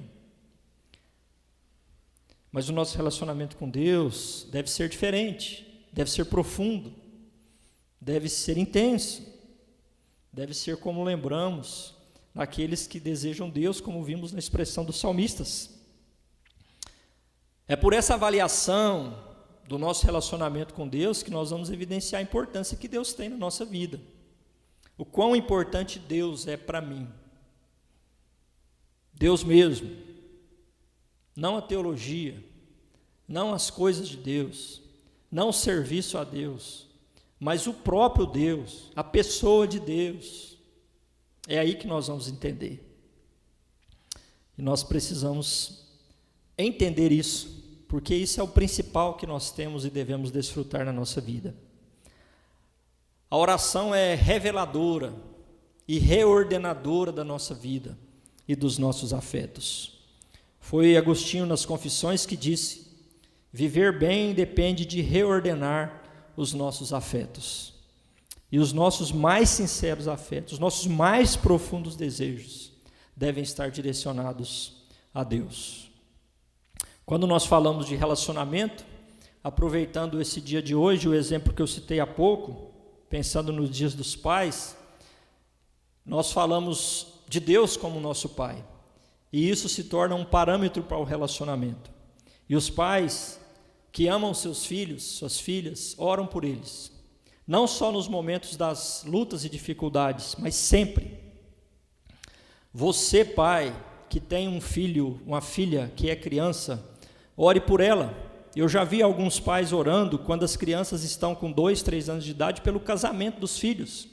Mas o nosso relacionamento com Deus deve ser diferente, deve ser profundo, deve ser intenso, deve ser como lembramos naqueles que desejam Deus, como vimos na expressão dos salmistas. É por essa avaliação do nosso relacionamento com Deus que nós vamos evidenciar a importância que Deus tem na nossa vida. O quão importante Deus é para mim. Deus mesmo. Não a teologia, não as coisas de Deus, não o serviço a Deus, mas o próprio Deus, a pessoa de Deus. É aí que nós vamos entender. E nós precisamos entender isso, porque isso é o principal que nós temos e devemos desfrutar na nossa vida. A oração é reveladora e reordenadora da nossa vida e dos nossos afetos. Foi Agostinho nas Confissões que disse: viver bem depende de reordenar os nossos afetos. E os nossos mais sinceros afetos, os nossos mais profundos desejos devem estar direcionados a Deus. Quando nós falamos de relacionamento, aproveitando esse dia de hoje, o exemplo que eu citei há pouco, pensando nos dias dos pais, nós falamos de Deus como nosso Pai, e isso se torna um parâmetro para o relacionamento. E os pais que amam seus filhos, suas filhas, oram por eles, não só nos momentos das lutas e dificuldades, mas sempre. Você, pai, que tem um filho, uma filha que é criança, ore por ela. Eu já vi alguns pais orando quando as crianças estão com 2, 3 anos de idade pelo casamento dos filhos.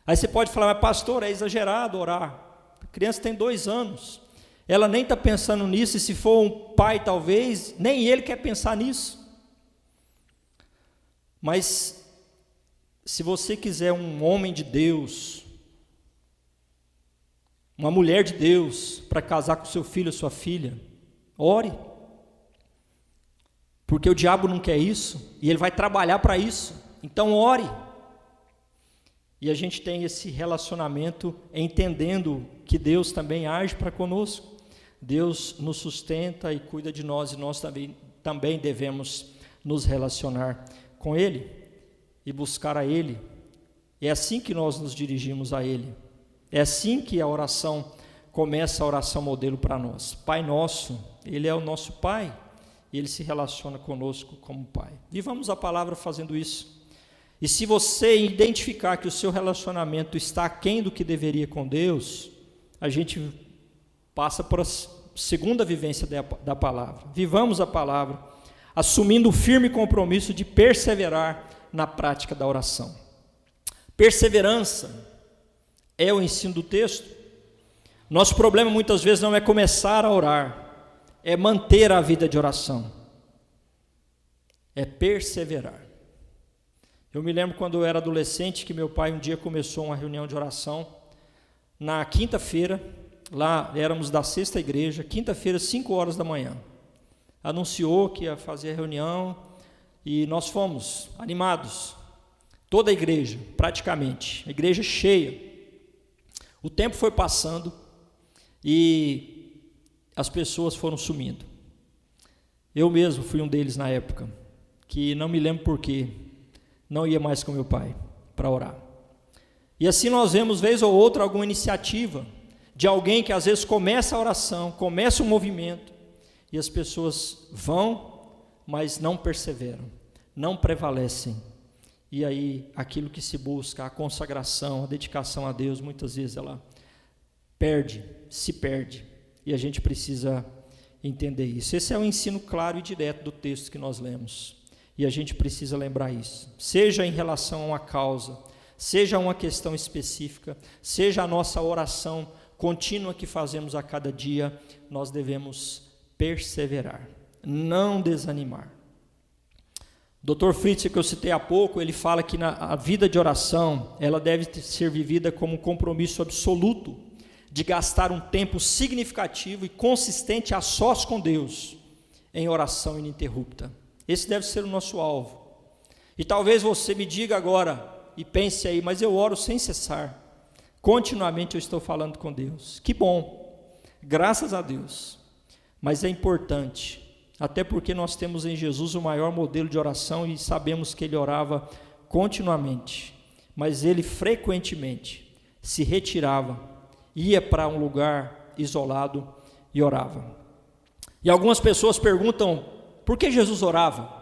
Aí você pode falar, mas pastor, é exagerado orar. A criança tem 2 anos, ela nem está pensando nisso, e se for um pai talvez, nem ele quer pensar nisso. Mas se você quiser um homem de Deus, uma mulher de Deus, para casar com seu filho ou sua filha, ore. Porque o diabo não quer isso, e ele vai trabalhar para isso. Então ore. E a gente tem esse relacionamento entendendo que Deus também age para conosco. Deus nos sustenta e cuida de nós, e nós também devemos nos relacionar com Ele e buscar a Ele. É assim que nós nos dirigimos a Ele. É assim que a oração começa, a oração modelo para nós. Pai nosso, Ele é o nosso Pai. E Ele se relaciona conosco como Pai. Vivamos a palavra fazendo isso. E se você identificar que o seu relacionamento está aquém do que deveria com Deus, a gente passa por a segunda vivência da palavra. Vivamos a palavra, assumindo o firme compromisso de perseverar na prática da oração. Perseverança é o ensino do texto. Nosso problema muitas vezes não é começar a orar, é manter a vida de oração, é perseverar. Eu me lembro quando eu era adolescente que meu pai um dia começou uma reunião de oração na quinta-feira, lá éramos da sexta igreja, quinta-feira, 5 horas da manhã. Anunciou que ia fazer a reunião e nós fomos animados, toda a igreja, praticamente, a igreja cheia. O tempo foi passando e as pessoas foram sumindo. Eu mesmo fui um deles na época, que não me lembro porquê, não ia mais com meu pai para orar. E assim nós vemos, vez ou outra, alguma iniciativa de alguém que às vezes começa a oração, começa o movimento, e as pessoas vão, mas não perseveram, não prevalecem. E aí aquilo que se busca, a consagração, a dedicação a Deus, muitas vezes ela se perde. E a gente precisa entender isso. Esse é um ensino claro e direto do texto que nós lemos. E a gente precisa lembrar isso. Seja em relação a uma causa, seja uma questão específica, seja a nossa oração contínua que fazemos a cada dia, nós devemos perseverar, não desanimar. Dr. Fritz, que eu citei há pouco, ele fala que a vida de oração, ela deve ser vivida como um compromisso absoluto de gastar um tempo significativo e consistente a sós com Deus, em oração ininterrupta. Esse deve ser o nosso alvo. E talvez você me diga agora, e pense aí, mas eu oro sem cessar, continuamente eu estou falando com Deus. Que bom, graças a Deus. Mas é importante, até porque nós temos em Jesus o maior modelo de oração e sabemos que ele orava continuamente, mas ele frequentemente se retirava, ia para um lugar isolado e orava. E algumas pessoas perguntam, por que Jesus orava?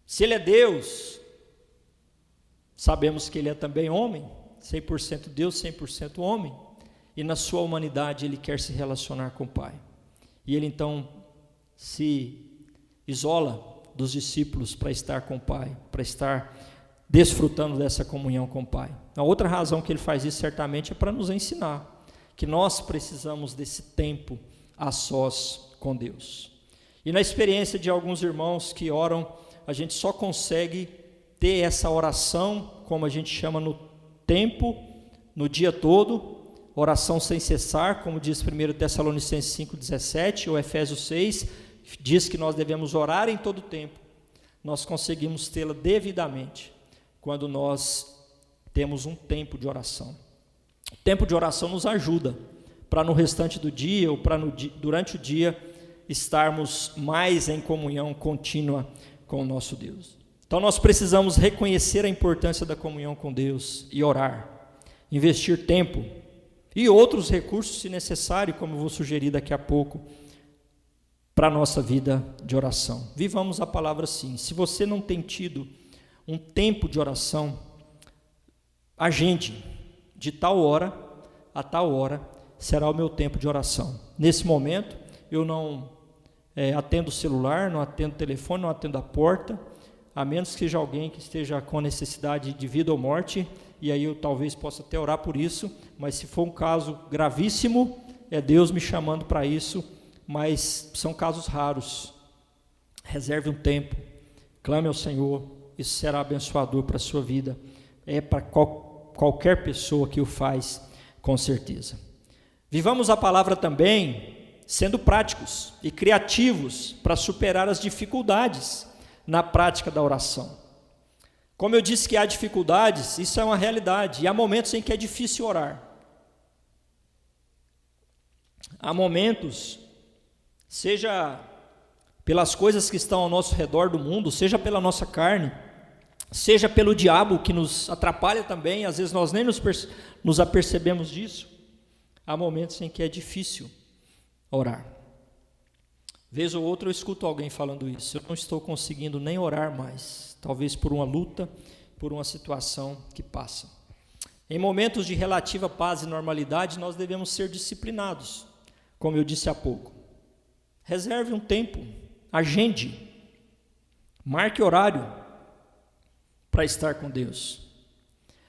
Se ele é Deus, sabemos que ele é também homem, 100% Deus, 100% homem, e na sua humanidade ele quer se relacionar com o Pai. E ele então se isola dos discípulos para estar com o Pai, para estar desfrutando dessa comunhão com o Pai. A outra razão que ele faz isso certamente é para nos ensinar que nós precisamos desse tempo a sós com Deus. E na experiência de alguns irmãos que oram, a gente só consegue ter essa oração, como a gente chama no tempo, no dia todo, oração sem cessar, como diz 1 Tessalonicenses 5,17, ou Efésios 6, diz que nós devemos orar em todo tempo. Nós conseguimos tê-la devidamente, quando nós temos um tempo de oração. O tempo de oração nos ajuda, para no restante do dia, ou para durante o dia, estarmos mais em comunhão contínua com o nosso Deus. Então nós precisamos reconhecer a importância da comunhão com Deus e orar, investir tempo e outros recursos se necessário, como eu vou sugerir daqui a pouco, para a nossa vida de oração. Vivamos a palavra assim. Se você não tem tido um tempo de oração, agende, de tal hora a tal hora será o meu tempo de oração. Nesse momento eu não atendo o celular, não atendo o telefone, não atendo a porta, a menos que seja alguém que esteja com necessidade de vida ou morte, e aí eu talvez possa até orar por isso, mas se for um caso gravíssimo, é Deus me chamando para isso, mas são casos raros. Reserve um tempo, clame ao Senhor, isso será abençoador para a sua vida, é para qualquer pessoa que o faz, com certeza. Vivamos a palavra também sendo práticos e criativos para superar as dificuldades na prática da oração. Como eu disse que há dificuldades, isso é uma realidade, e há momentos em que é difícil orar. Há momentos, seja pelas coisas que estão ao nosso redor do mundo, seja pela nossa carne, seja pelo diabo que nos atrapalha também, às vezes nós nem nos apercebemos disso. Há momentos em que é difícil orar. Vez ou outra eu escuto alguém falando isso, eu não estou conseguindo nem orar mais, talvez por uma luta, por uma situação que passa. Em momentos de relativa paz e normalidade, nós devemos ser disciplinados, como eu disse há pouco. Reserve um tempo, agende, marque horário para estar com Deus.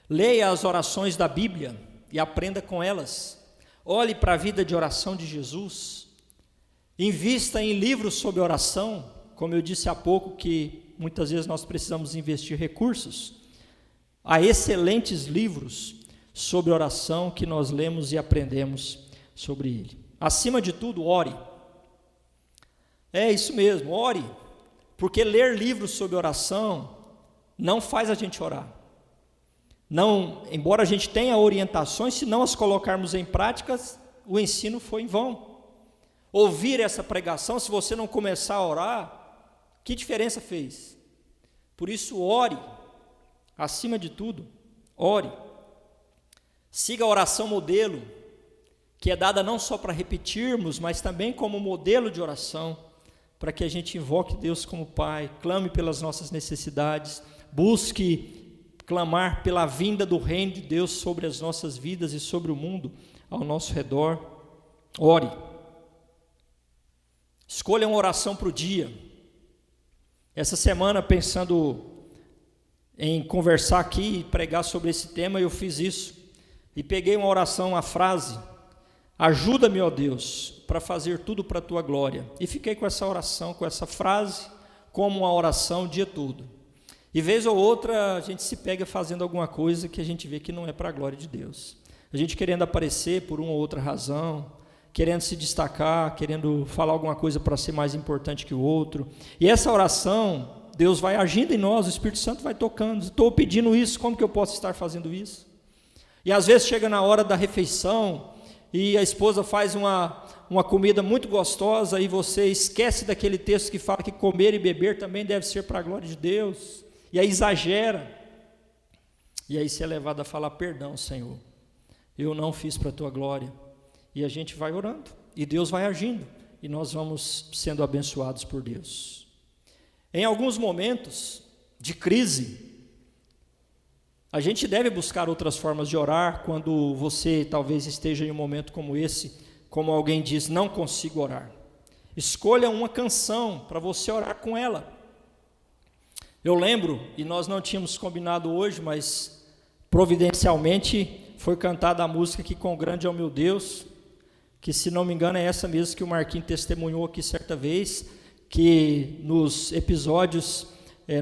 Leia as orações da Bíblia e aprenda com elas. Olhe para a vida de oração de Jesus. Invista em livros sobre oração, como eu disse há pouco, que muitas vezes nós precisamos investir recursos. Há excelentes livros sobre oração que nós lemos e aprendemos sobre ele. Acima de tudo, ore. É isso mesmo, ore, porque ler livros sobre oração não faz a gente orar. Não, embora a gente tenha orientações, se não as colocarmos em práticas, o ensino foi em vão. Ouvir essa pregação, se você não começar a orar, que diferença fez? Por isso, ore, acima de tudo, ore. Siga a oração modelo, que é dada não só para repetirmos, mas também como modelo de oração, para que a gente invoque Deus como Pai, clame pelas nossas necessidades, busque clamar pela vinda do reino de Deus sobre as nossas vidas e sobre o mundo ao nosso redor. Ore. Escolha uma oração para o dia. Essa semana, pensando em conversar aqui e pregar sobre esse tema, eu fiz isso. e peguei uma oração, uma frase: ajuda-me, ó Deus, para fazer tudo para a tua glória. E fiquei com essa oração, com essa frase, como uma oração o dia todo. E vez ou outra a gente se pega fazendo alguma coisa que a gente vê que não é para a glória de Deus. A gente querendo aparecer por uma ou outra razão, querendo se destacar, querendo falar alguma coisa para ser mais importante que o outro. E essa oração, Deus vai agindo em nós, o Espírito Santo vai tocando. Estou pedindo isso, como que eu posso estar fazendo isso? E às vezes chega na hora da refeição e a esposa faz uma comida muito gostosa e você esquece daquele texto que fala que comer e beber também deve ser para a glória de Deus. E aí exagera. E aí você é levado a falar: perdão, Senhor, eu não fiz para a tua glória. E a gente vai orando, e Deus vai agindo, e nós vamos sendo abençoados por Deus. Em alguns momentos de crise, a gente deve buscar outras formas de orar. Quando você talvez esteja em um momento como esse, como alguém diz: não consigo orar, escolha uma canção para você orar com ela. Eu lembro, e nós não tínhamos combinado hoje, mas providencialmente foi cantada a música que Quão Grande é o Meu Deus, que, se não me engano, é essa mesmo que o Marquinhos testemunhou aqui certa vez, que nos episódios,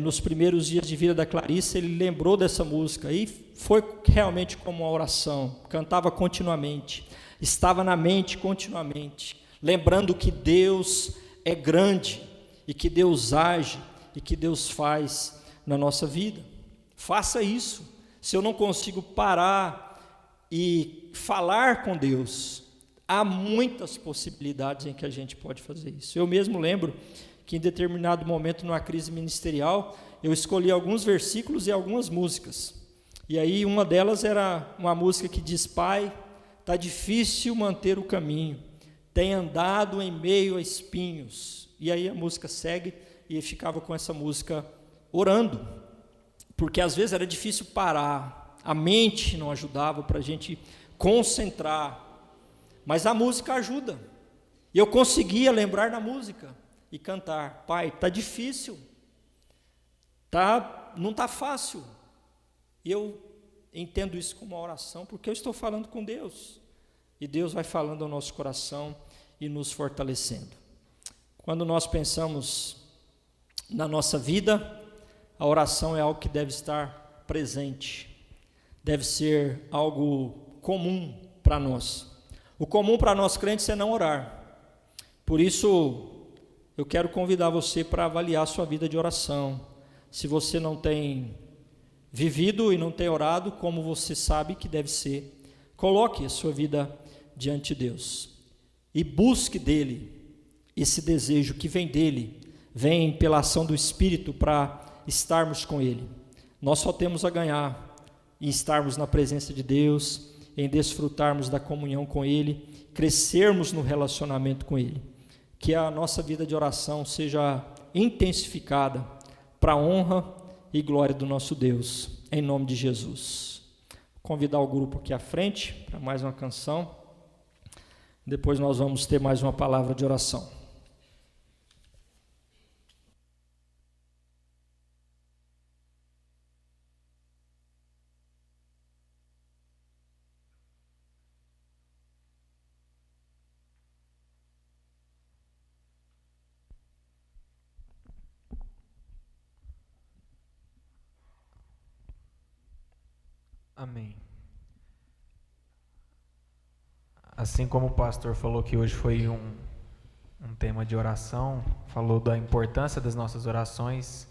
nos primeiros dias de vida da Clarice, ele lembrou dessa música, e foi realmente como uma oração, cantava continuamente, estava na mente continuamente, lembrando que Deus é grande, e que Deus age, e que Deus faz na nossa vida. Faça isso. Se eu não consigo parar e falar com Deus, há muitas possibilidades em que a gente pode fazer isso. Eu mesmo lembro que em determinado momento, numa crise ministerial, eu escolhi alguns versículos e algumas músicas. E aí uma delas era uma música que diz: Pai, está difícil manter o caminho, tem andado em meio a espinhos. E aí a música segue, e eu ficava com essa música orando, porque às vezes era difícil parar, a mente não ajudava para a gente concentrar, mas a música ajuda, e eu conseguia lembrar da música e cantar: Pai, está difícil, não está fácil. E eu entendo isso como uma oração, porque eu estou falando com Deus, e Deus vai falando ao nosso coração e nos fortalecendo. Quando nós pensamos na nossa vida, a oração é algo que deve estar presente, deve ser algo comum para nós. O comum para nós crentes é não orar. Por isso, eu quero convidar você para avaliar a sua vida de oração. Se você não tem vivido e não tem orado como você sabe que deve ser, coloque a sua vida diante de Deus e busque dele esse desejo que vem dele, vem pela ação do Espírito para estarmos com ele. Nós só temos a ganhar em estarmos na presença de Deus, em desfrutarmos da comunhão com ele, crescermos no relacionamento com ele. Que a nossa vida de oração seja intensificada para a honra e glória do nosso Deus, em nome de Jesus. Vou convidar o grupo aqui à frente para mais uma canção. Depois nós vamos ter mais uma palavra de oração. Amém. Assim como o pastor falou que hoje foi um tema de oração, falou da importância das nossas orações,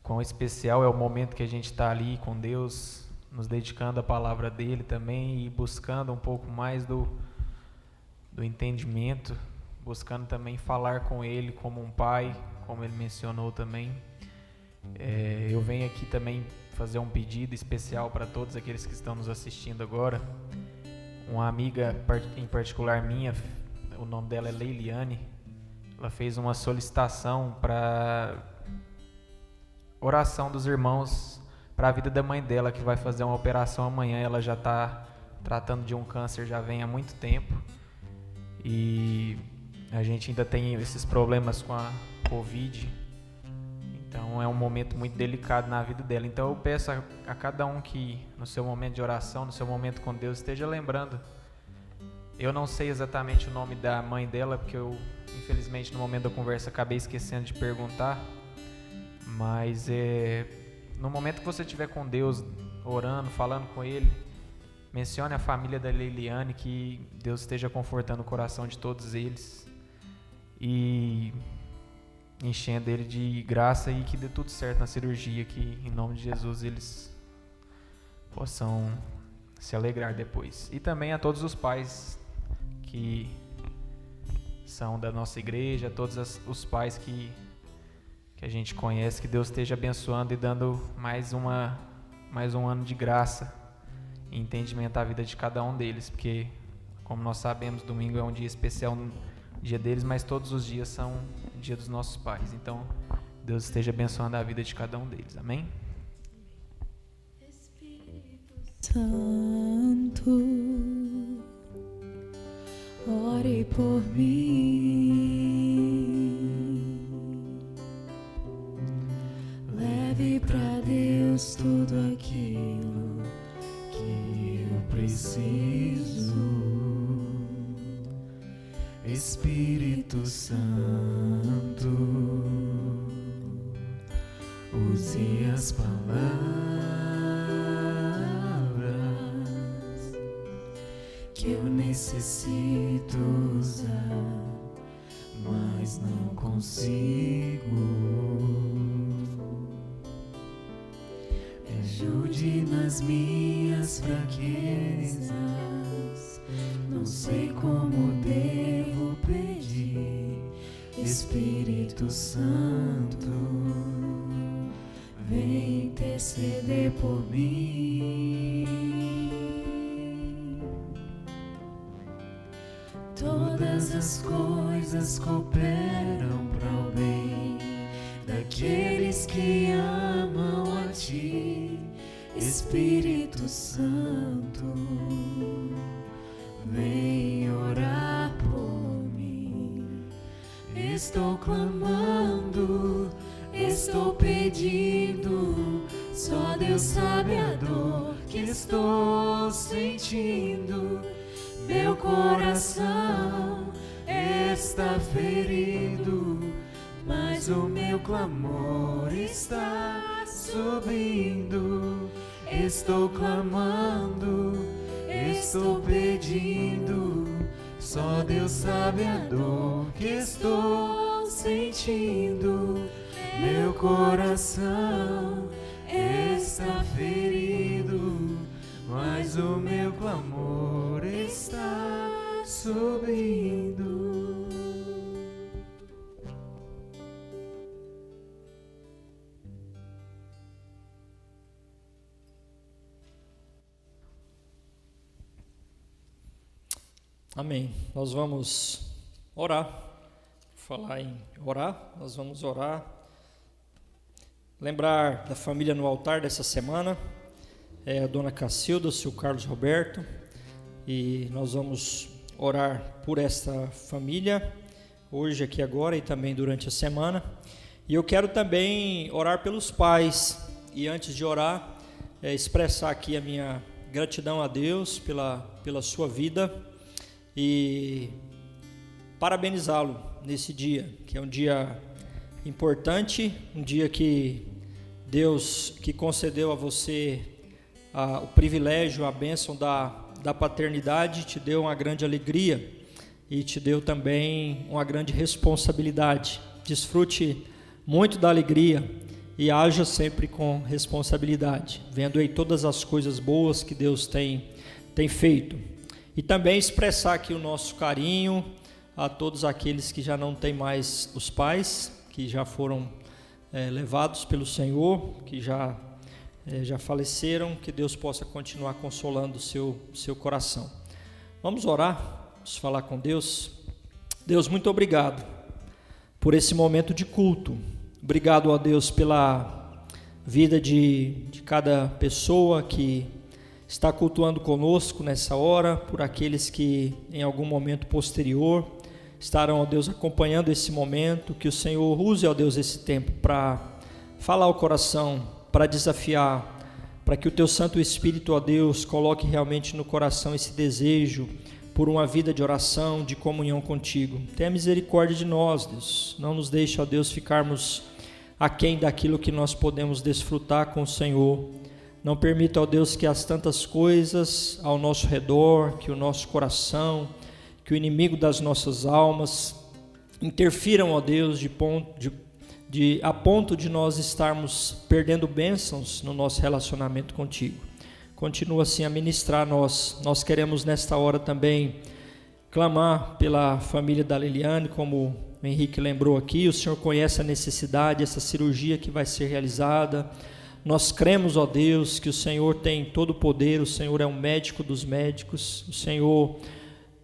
quão especial é o momento que a gente está ali com Deus, nos dedicando à palavra dele também e buscando um pouco mais do entendimento, buscando também falar com ele como um pai, como ele mencionou também. Eu venho aqui também fazer um pedido especial para todos aqueles que estão nos assistindo agora. Uma amiga em particular minha, o nome dela é Leiliane, ela fez uma solicitação para oração dos irmãos para a vida da mãe dela, que vai fazer uma operação amanhã. Ela já está tratando de um câncer já vem há muito tempo, e a gente ainda tem esses problemas com a Covid. Então é um momento muito delicado na vida dela. Então eu peço a cada um que no seu momento de oração, no seu momento com Deus, esteja lembrando. Eu não sei exatamente o nome da mãe dela, porque eu, infelizmente, no momento da conversa acabei esquecendo de perguntar. Mas no momento que você estiver com Deus, orando, falando com Ele, mencione a família da Leiliane, que Deus esteja confortando o coração de todos eles e enchendo ele de graça, e que dê tudo certo na cirurgia, que em nome de Jesus eles possam se alegrar depois. E também a todos os pais que são da nossa igreja, a todos os pais que a gente conhece, que Deus esteja abençoando e dando mais um ano de graça e entendimento à vida de cada um deles, porque, como nós sabemos, domingo é um dia especial, dia deles, mas todos os dias são o dia dos nossos pais. Então, Deus esteja abençoando a vida de cada um deles. Amém? Espírito Santo, ore por mim. Leve pra Deus tudo aquilo que eu preciso. Espírito Santo, use as palavras que eu necessito usar, mas não consigo. Me ajude nas minhas fraquezas, não sei como devo pedir. Espírito Santo, vem interceder por mim. Todas as coisas cooperam para o bem daqueles que amam a Ti. Espírito Santo, vem orar por mim. Estou clamando, estou pedindo, só Deus sabe a dor que estou sentindo. Meu coração está ferido, mas o meu clamor está subindo. Estou clamando, estou pedindo, só Deus sabe a dor que estou sentindo. Meu coração está ferido, mas o meu clamor está subindo. Amém. Nós vamos orar. Falar em orar, nós vamos orar. Lembrar da família no altar dessa semana. A dona Cacilda, o seu Carlos Roberto. E nós vamos orar por esta família, hoje, aqui, agora e também durante a semana. E eu quero também orar pelos pais. E antes de orar, expressar aqui a minha gratidão a Deus pela sua vida. E parabenizá-lo nesse dia, que é um dia importante, um dia que Deus que concedeu a você o privilégio, a bênção da paternidade, te deu uma grande alegria e te deu também uma grande responsabilidade. Desfrute muito da alegria e haja sempre com responsabilidade, vendo aí todas as coisas boas que Deus tem feito. E também expressar aqui o nosso carinho a todos aqueles que já não têm mais os pais, que já foram levados pelo Senhor, que já faleceram, que Deus possa continuar consolando o seu coração. Vamos orar, vamos falar com Deus. Deus, muito obrigado por esse momento de culto. Obrigado a Deus pela vida de cada pessoa que está cultuando conosco nessa hora, por aqueles que em algum momento posterior estarão, ó Deus, acompanhando esse momento. Que o Senhor use, ó Deus, esse tempo para falar ao coração, para desafiar, para que o Teu Santo Espírito, ó Deus, coloque realmente no coração esse desejo por uma vida de oração, de comunhão contigo. Tenha misericórdia de nós, Deus. Não nos deixe, ó Deus, ficarmos aquém daquilo que nós podemos desfrutar com o Senhor. Não permita, ó Deus, que as tantas coisas ao nosso redor, que o nosso coração, que o inimigo das nossas almas interfiram, ó Deus, a ponto de nós estarmos perdendo bênçãos no nosso relacionamento contigo. Continua assim a ministrar a nós. Nós queremos nesta hora também clamar pela família da Liliane, como o Henrique lembrou aqui. O Senhor conhece a necessidade, essa cirurgia que vai ser realizada. Nós cremos, ó Deus, que o Senhor tem todo o poder, o Senhor é um médico dos médicos, o Senhor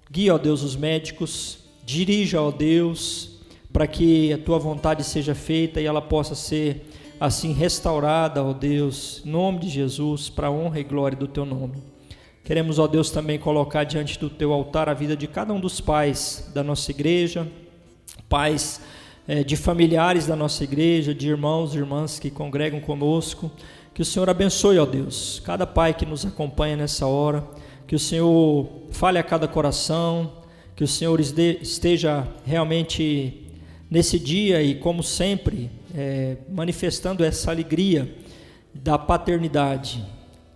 guia, ó Deus, os médicos, dirija, ó Deus, para que a Tua vontade seja feita e ela possa ser assim restaurada, ó Deus, em nome de Jesus, para a honra e glória do Teu nome. Queremos, ó Deus, também colocar diante do Teu altar a vida de cada um dos pais da nossa igreja, pais de familiares da nossa igreja, de irmãos e irmãs que congregam conosco. Que o Senhor abençoe, ó Deus, cada pai que nos acompanha nessa hora, que o Senhor fale a cada coração, que o Senhor esteja realmente nesse dia e, como sempre, manifestando essa alegria da paternidade.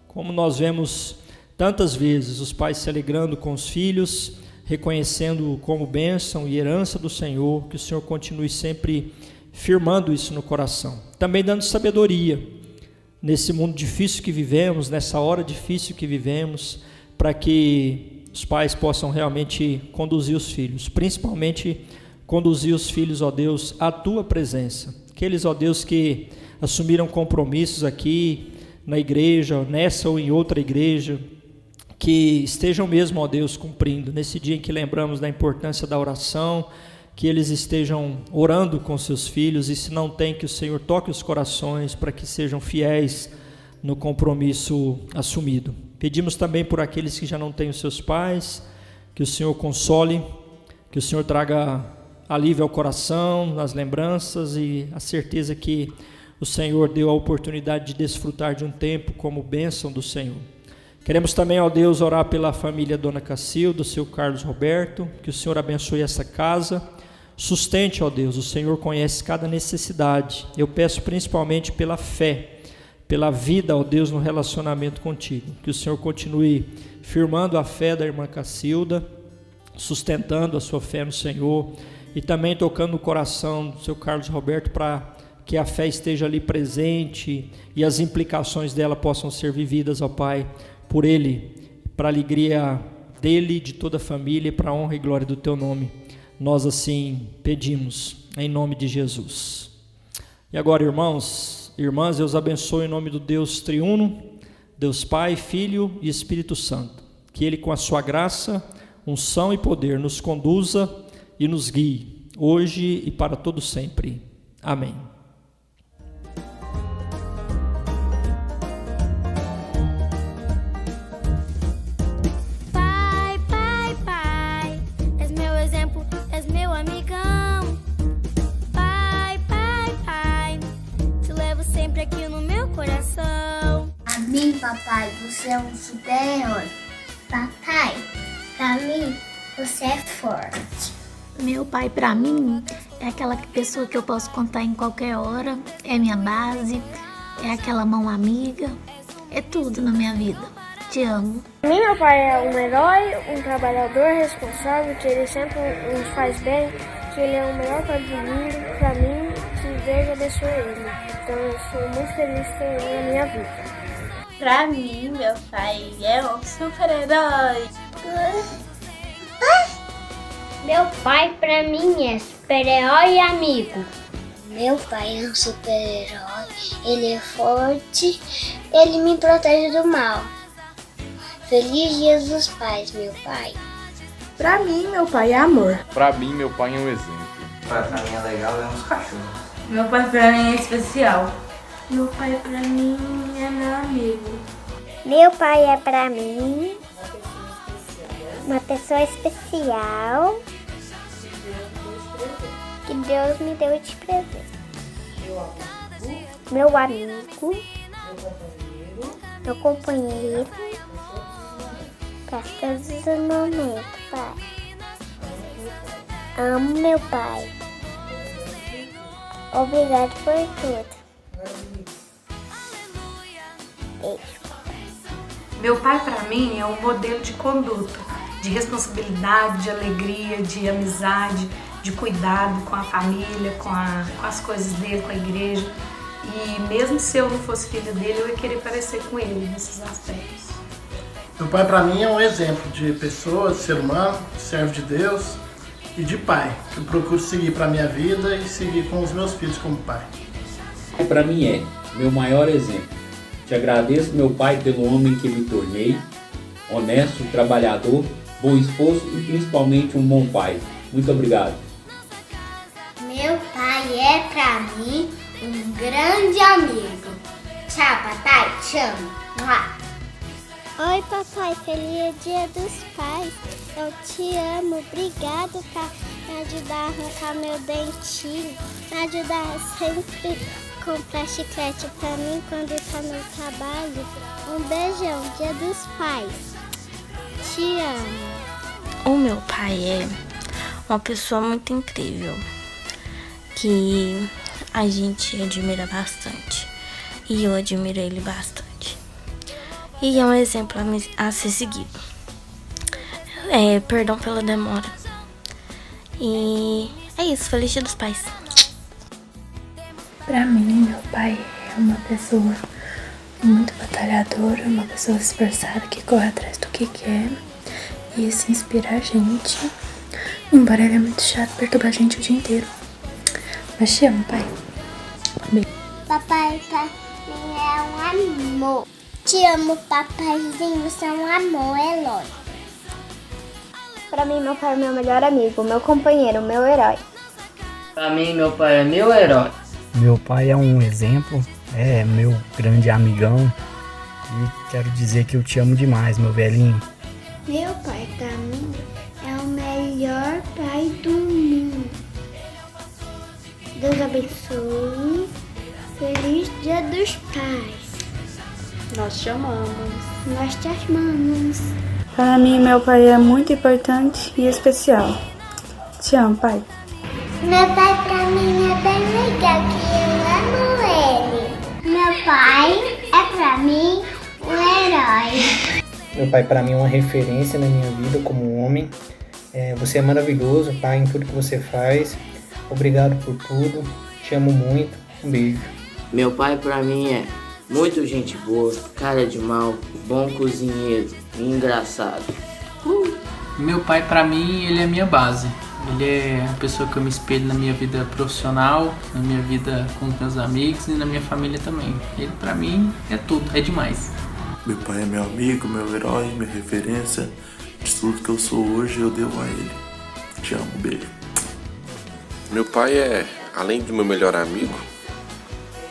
Como nós vemos tantas vezes os pais se alegrando com os filhos, reconhecendo como bênção e herança do Senhor, que o Senhor continue sempre firmando isso no coração. Também dando sabedoria nesse mundo difícil que vivemos, nessa hora difícil que vivemos, para que os pais possam realmente conduzir os filhos, principalmente conduzir os filhos, ó Deus, à Tua presença. Aqueles, ó Deus, que assumiram compromissos aqui na igreja, nessa ou em outra igreja, que estejam mesmo, ó Deus, cumprindo. Nesse dia em que lembramos da importância da oração, que eles estejam orando com seus filhos, e se não tem, que o Senhor toque os corações para que sejam fiéis no compromisso assumido. Pedimos também por aqueles que já não têm os seus pais, que o Senhor console, que o Senhor traga alívio ao coração, nas lembranças e a certeza que o Senhor deu a oportunidade de desfrutar de um tempo como bênção do Senhor. Queremos também, ó Deus, orar pela família Dona Cacilda, do seu Carlos Roberto, que o Senhor abençoe essa casa, sustente, ó Deus, o Senhor conhece cada necessidade. Eu peço principalmente pela fé, pela vida, ó Deus, no relacionamento contigo, que o Senhor continue firmando a fé da irmã Cacilda, sustentando a sua fé no Senhor, e também tocando no coração do seu Carlos Roberto para que a fé esteja ali presente e as implicações dela possam ser vividas, ó Pai, por ele, para a alegria dele e de toda a família, e para a honra e glória do Teu nome. Nós assim pedimos, em nome de Jesus. E agora, irmãos, irmãs, eu os abençoe em nome do Deus triuno, Deus Pai, Filho e Espírito Santo. Que Ele, com a sua graça, unção e poder, nos conduza e nos guie, hoje e para todo sempre. Amém. Pai, pai, pai, és meu exemplo, és meu amigão. Pai, pai, pai, te levo sempre aqui no meu coração. Pra mim, papai, você é um super-herói. Papai, pra mim, você é forte. Meu pai, pra mim, é aquela pessoa que eu posso contar em qualquer hora, é minha base, é aquela mão amiga, é tudo na minha vida. Te amo. Pra mim, meu pai é um herói, um trabalhador responsável, que ele sempre nos faz bem, que ele é o melhor pai do mundo. Pra mim, que Deus abençoe ele. Então, eu sou muito feliz de ter ele na minha vida. Pra mim, meu pai é um super-herói. Meu pai, pra mim, é super-herói e amigo. Meu pai é um super-herói, ele é forte, ele me protege do mal. Feliz Dia dos Pais, meu pai. Pra mim, meu pai é amor. Pra mim, meu pai é um exemplo. Pra mim é legal, é uns cachorros. Meu pai pra mim é especial. Meu pai, pra mim, é meu amigo. Meu pai é pra mim uma pessoa especial que Deus me deu de presente. meu amigo, meu companheiro, para todos os momentos, Pai. Amo meu Pai. Obrigado por tudo. Beijo. Meu pai, para mim, é um modelo de conduta, de responsabilidade, de alegria, de amizade, de cuidado com a família, com as coisas dele, com a igreja. E mesmo se eu não fosse filha dele, eu ia querer parecer com ele nesses aspectos. Meu pai, para mim, é um exemplo de pessoa, de ser humano, de servo de Deus e de pai, que eu procuro seguir para minha vida e seguir com os meus filhos como pai. Para mim é meu maior exemplo. Te agradeço, meu pai, pelo homem que me tornei, honesto, trabalhador, bom esposo e principalmente um bom pai. Muito obrigado. Meu pai é para mim um grande amigo. Tchau, papai, te amo. Oi, papai, feliz Dia dos Pais. Eu te amo, obrigado por me ajudar a arrancar meu dentinho, me ajudar a sempre comprar chiclete pra mim quando tá no trabalho. Um beijão, Dia dos Pais. Te amo. O meu pai é uma pessoa muito incrível, que a gente admira bastante. E eu admiro ele bastante. E é um exemplo a ser seguido. Perdão pela demora. E é isso, feliz Dia dos Pais. Pra mim, meu pai é uma pessoa muito batalhadora, uma pessoa esforçada que corre atrás do que quer e se inspira a gente. Embora ele é muito chato, perturba a gente o dia inteiro. Mas te amo, pai. Beijo. Papai pra mim é um amor. Te amo, papaizinho, você é um amor, Eloy. Pra mim, meu pai é meu melhor amigo, meu companheiro, meu herói. Pra mim, meu pai é meu herói. Meu pai é um exemplo, é meu grande amigão e quero dizer que eu te amo demais, meu velhinho. Meu pai, pra mim, é o melhor pai do mundo. Deus abençoe. Feliz Dia dos Pais. Nós te amamos. Nós te amamos. Para mim, meu pai é muito importante e especial. Te amo, pai. Meu pai pra mim é bem legal, que eu amo ele. Meu pai é pra mim um herói. Meu pai para mim é uma referência na minha vida como homem. Você é maravilhoso, pai, em tudo que você faz. Obrigado por tudo. Te amo muito. Um beijo. Meu pai para mim é muito gente boa, cara de mal, bom cozinheiro e engraçado. Meu pai para mim, ele é minha base. Ele é a pessoa que eu me espelho na minha vida profissional, na minha vida com os meus amigos e na minha família também. Ele para mim é tudo, é demais. Meu pai é meu amigo, meu herói, minha referência. De tudo que eu sou hoje, eu devo a ele. Te amo, beijo. Meu pai é, além do meu melhor amigo,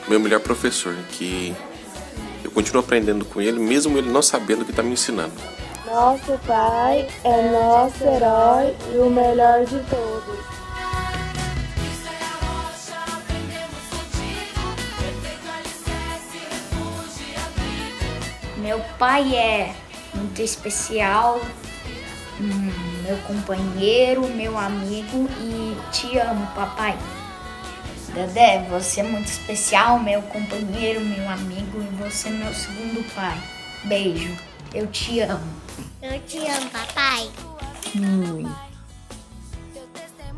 meu melhor professor, que eu continuo aprendendo com ele, mesmo ele não sabendo o que está me ensinando. Nosso pai é nosso herói e o melhor de todos. Meu pai é muito especial, meu companheiro, meu amigo e te amo, papai. Dedé, você é muito especial, meu companheiro, meu amigo e você é meu segundo pai. Beijo, eu te amo. Eu te amo, papai.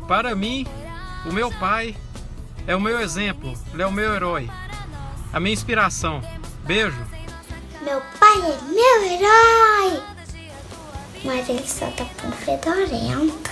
Para mim, o meu pai é o meu exemplo, ele é o meu herói, a minha inspiração. Beijo. Meu pai é meu herói. Mas ele só tá com fedorento.